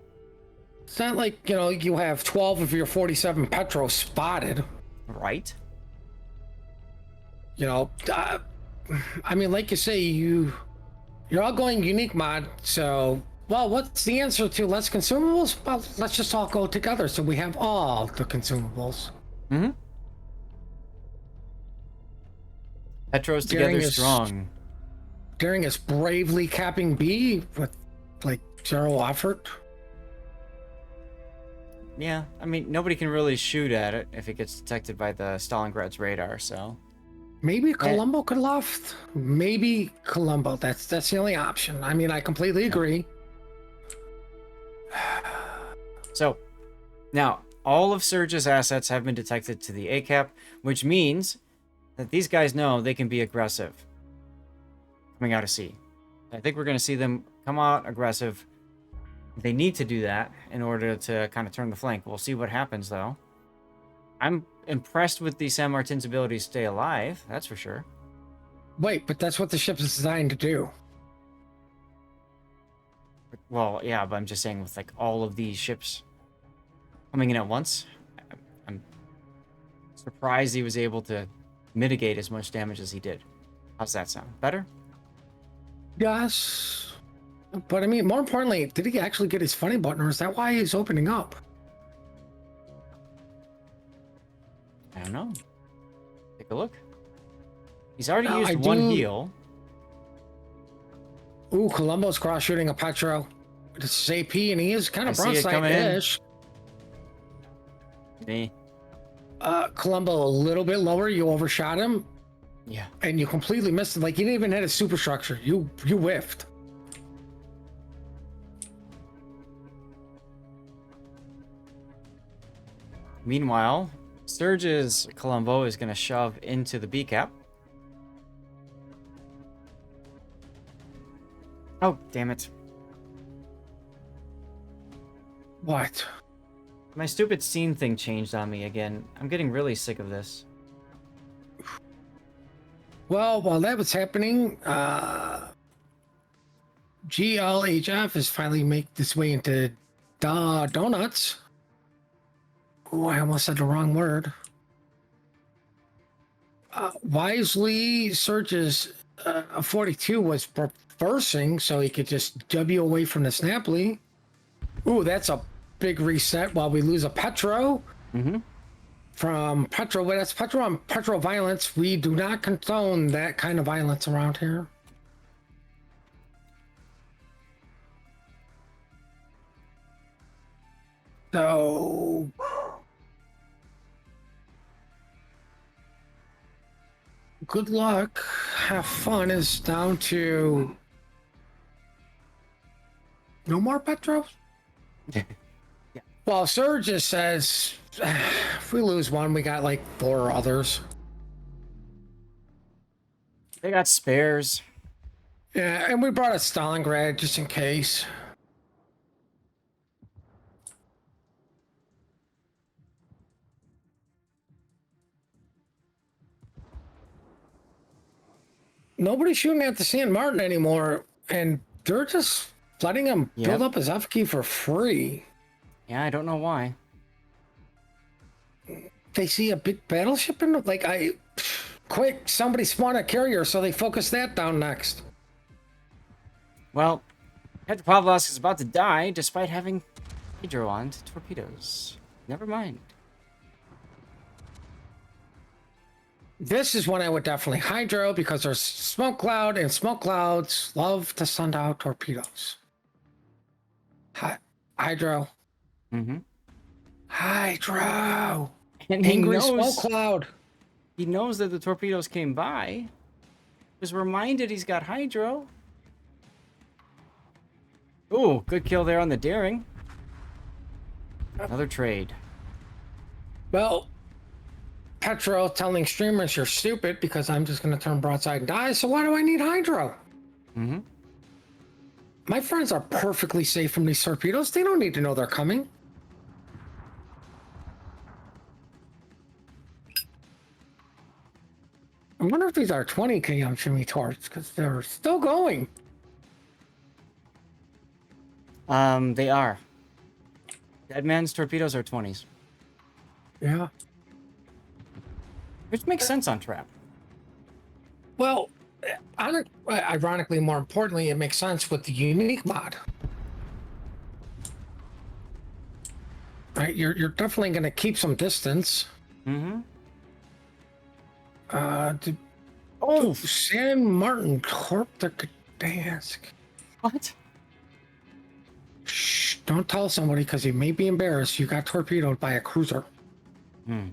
It's not like, you have 12 of your 47 Petro spotted. Right. I mean, like you say, you're all going unique mod, so, well, what's the answer to less consumables? Well, let's just all go together so we have all the consumables. Petro's together strong. Daring is bravely capping B with, like, 0 effort. Yeah, I mean, nobody can really shoot at it if it gets detected by the Stalingrad's radar, so... Maybe Columbo could left. Maybe Columbo. That's the only option. I mean, I completely agree. So, now, all of Surge's assets have been detected to the A cap, which means that these guys know they can be aggressive coming out of C. I think we're going to see them come out aggressive. They need to do that in order to kind of turn the flank. We'll see what happens, though. I'm impressed with the San Martin's ability to stay alive, that's for sure. Wait, but that's what the ship is designed to do. Well, yeah, but I'm just saying with, like, all of these ships coming in at once, I'm surprised he was able to mitigate as much damage as he did. How's that sound? Better? Yes. But, I mean, more importantly, did he actually get his funny button, or is that why he's opening up? I don't know. Take a look. He's already used one heal. Ooh, Columbo's cross-shooting a Petro. This is AP, and he is kind of broadside-ish. Me. Columbo a little bit lower. You overshot him. Yeah. And you completely missed it. Like, you didn't even hit a superstructure. You whiffed. Meanwhile, Surge's Columbo is going to shove into the B cap. Oh, damn it. What? My stupid scene thing changed on me again. I'm getting really sick of this. Well, while that was happening, GLHF is finally make this way into donuts. Oh, I almost said the wrong word. Wisely Surge's 42 was reversing, so he could just W away from the Snapply. Ooh, that's a big reset while we lose a Petro. Mm-hmm. From Petro, but that's Petro on Petro violence. We do not condone that kind of violence around here. So good luck. Have fun is down to no more Petros. Yeah. Well, Surge just says if we lose one, we got like 4 others. They got spares. Yeah, and we brought a Stalingrad just in case. Nobody's shooting at the San Martin anymore, and they're just letting him build up his FK for free. Yeah, I don't know why. They see a big battleship in like quick, somebody spawn a carrier, so they focus that down next. Well, Petropavlovsk is about to die despite having hydro on torpedoes. Never mind. This is when I would definitely hydro because there's smoke cloud, and smoke clouds love to send out torpedoes. Hydro. Mm-hmm. Hydro. And Angry smoke cloud. He knows that the torpedoes came by. Was reminded he's got hydro. Ooh, good kill there on the daring. Another trade. Well, Petro telling streamers you're stupid because I'm just going to turn broadside and die, so why do I need hydro? Mm-hmm. My friends are perfectly safe from these torpedoes. They don't need to know they're coming. I wonder if these are 20 km Shimmy torch because they're still going. They are. Deadman's torpedoes are 20s. Yeah. Which makes sense on trap. Well, ironically, more importantly, it makes sense with the unique mod. Right, you're definitely going to keep some distance. Mm-hmm. San Martin Corp the Gdansk. What? Shh, don't tell somebody because you may be embarrassed. You got torpedoed by a cruiser. Hmm.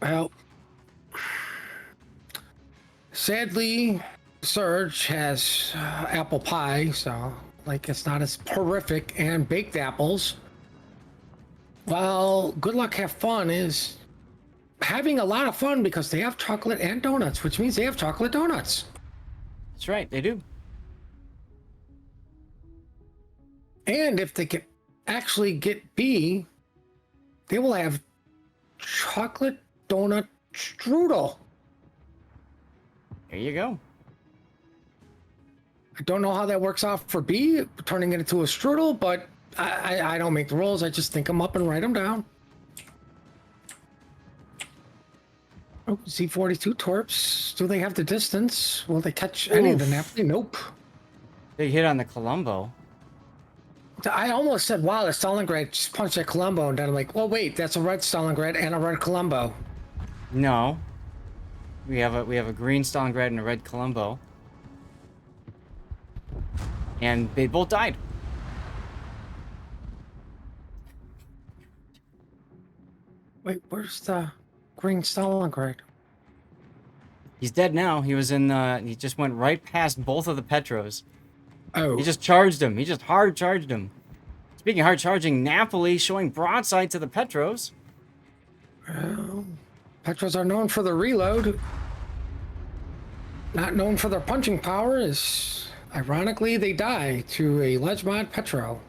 Well, sadly, Surge has apple pie, so like it's not as horrific, and baked apples. Well, good luck, have fun is having a lot of fun because they have chocolate and donuts, which means they have chocolate donuts. That's right, they do. And if they can actually get B, they will have chocolate donut strudel. There you go. I don't know how that works out for B, turning it into a strudel, but I don't make the rules. I just think them up and write them down. Oh, Z42 torps. Do they have the distance? Will they catch any of the Napoli? Nope. They hit on the Colombo. I almost said, wow, the Stalingrad just punched that Colombo, and then I'm like, well, wait, that's a red Stalingrad and a red Colombo. No. We have a green Stalingrad and a red Colombo. And they both died. Wait, where's the green Stalingrad? He's dead now. He was in he just went right past both of the Petros. Oh. He just charged him. He just hard charged him. Speaking of hard charging, Napoli showing broadside to the Petros. Well, Petros are known for the reload. Not known for their punching power is, ironically, they die to a ledge mod Petro.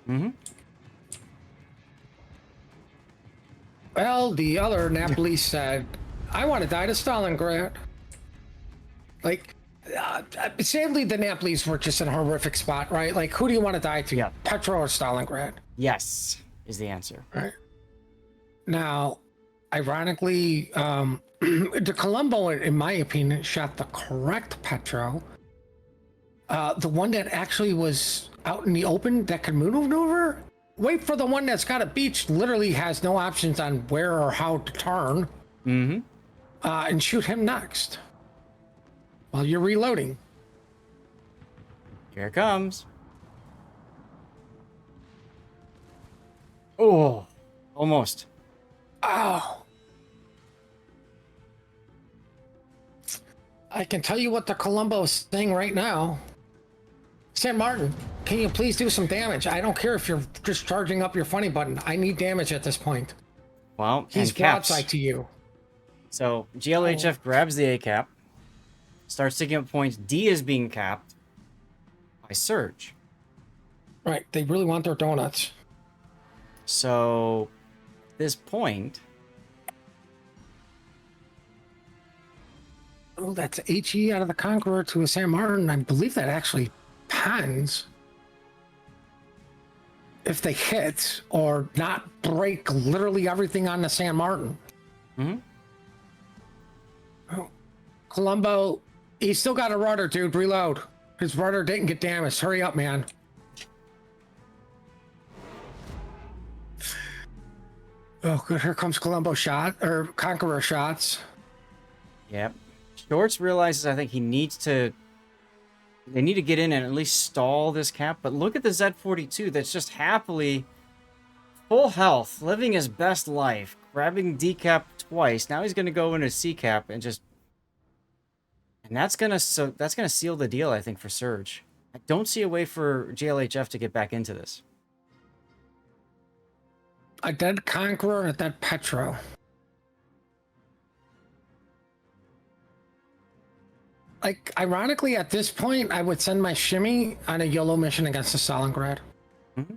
Mm-hmm. Well, the other Napoli said, I want to die to Stalingrad. Like, sadly, the Napoli's were just in a horrific spot, right? Like, who do you want to die to? Yeah. Petro or Stalingrad? Yes, is the answer. Right. Now, ironically, the Colombo, in my opinion, shot the correct Petro. The one that actually was out in the open that could maneuver. Wait for the one that's got a beach, literally has no options on where or how to turn. Mm-hmm. And shoot him next while you're reloading. Here it comes. Oh, almost. Oh. I can tell you what the Colombo is saying right now. San Martin, can you please do some damage? I don't care if you're just charging up your funny button. I need damage at this point. Well, He's and caps. broadside to you. So GLHF grabs the A cap, starts taking up points. D is being capped by Surge. Right, they really want their donuts. So at this point, oh, that's HE out of the Conqueror to a San Martin. I believe that actually pans if they hit or not break literally everything on the San Martin. mm-hmm. Oh, Colombo, he's still got a rudder, dude. Reload. His rudder didn't get damaged. Hurry up, man. Oh, good. Here comes Colombo shot or Conqueror shots. Yep. Shorts realizes I think he needs to. They need to get in and at least stall this cap. But look at the Z42 that's just happily full health, living his best life, grabbing D cap twice. Now he's going to go into C cap and just. And that's gonna seal the deal, I think, for Surge. I don't see a way for GLHF to get back into this. A dead Conqueror and a dead Petro. Like, ironically, at this point, I would send my shimmy on a YOLO mission against the Stalingrad. Mm-hmm.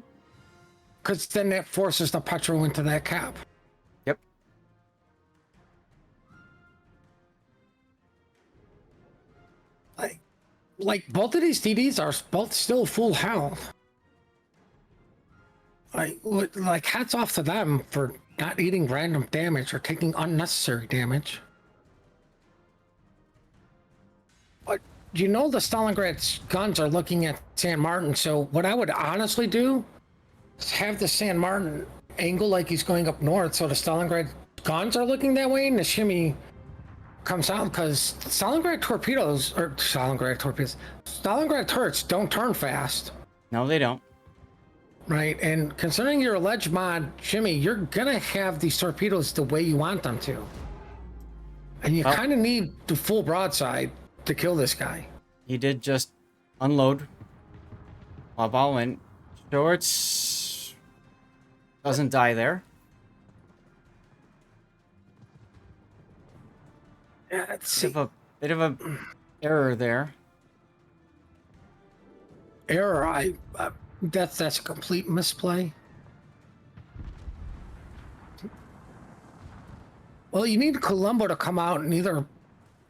Because then that forces the Petro into that cap. Yep. Like both of these TDs are both still full health. Like hats off to them for not eating random damage or taking unnecessary damage. But you know the Stalingrad's guns are looking at San Martin, so what I would honestly do is have the San Martin angle like he's going up north, so the Stalingrad guns are looking that way and the shimmy comes out, because Stalingrad turrets don't turn fast. No, they don't. Right, and considering you're a ledge mod shimmy, you're gonna have these torpedoes the way you want them to. And you kind of need the full broadside to kill this guy. He did just unload while ball went. Shorts doesn't die there. Yeah, let's see. Bit of a error there. Error, that's a complete misplay. Well, you need Colombo to come out and either,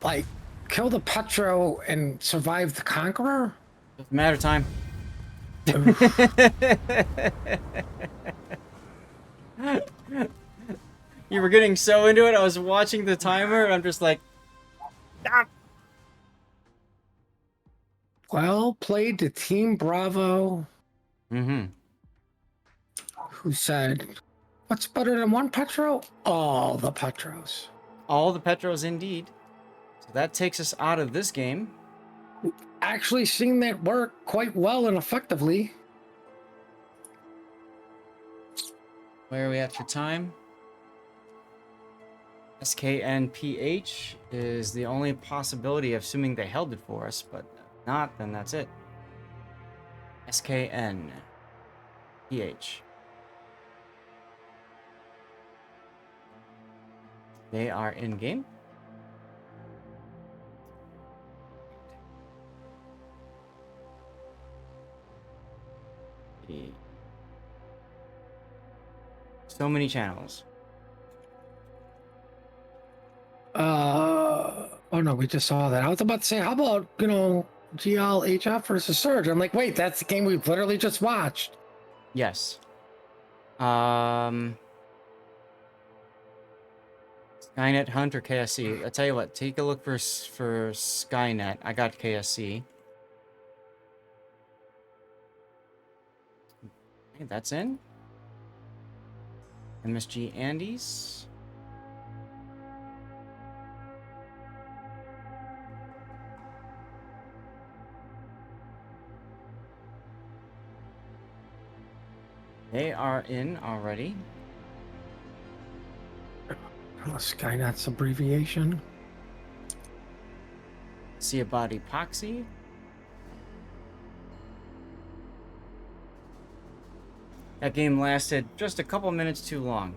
like, kill the Petro and survive the Conqueror. Doesn't matter time. You were getting so into it. I was watching the timer, and I'm just like, ah. Well played to Team Bravo. Mm-hmm. Who said, what's better than one Petro? All the Petros. All the Petros indeed. So that takes us out of this game. Actually seen that work quite well and effectively. Where are we at for time? SKNPH is the only possibility, assuming they held it for us, but if not, then that's it. SKNPH. They are in game. So many channels. What Oh no, we just saw that. I was about to say, how about, GLHF versus Surge? I'm like, wait, that's the game we've literally just watched. Yes. Skynet, Hunt, or KSC? I'll tell you what. Take a look for Skynet. I got KSC. Okay, that's in. MSG Andes. They are in already. Oh, Skynet's abbreviation. See about EPOXY. That game lasted just a couple minutes too long.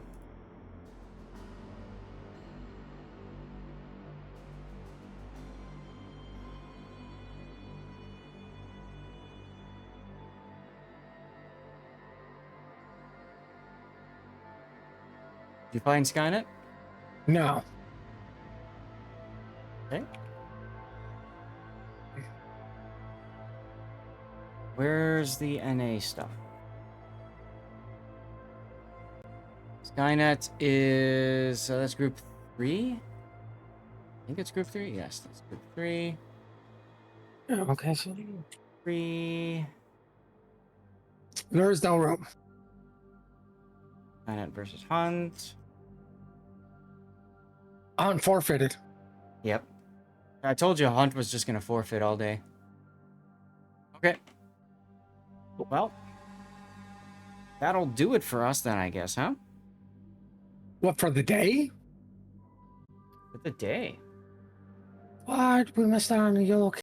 Did you find Skynet? No. Okay. Where's the NA stuff? Skynet is that's group 3. I think it's group 3. Yes, that's group 3. Yeah, okay, so 3. there's no room. Skynet versus Hunt. Unforfeited. Yep. I told you Hunt was just gonna forfeit all day. Okay. Well, that'll do it for us then, I guess, huh? What, for the day? For the day. What? We missed out on the yellow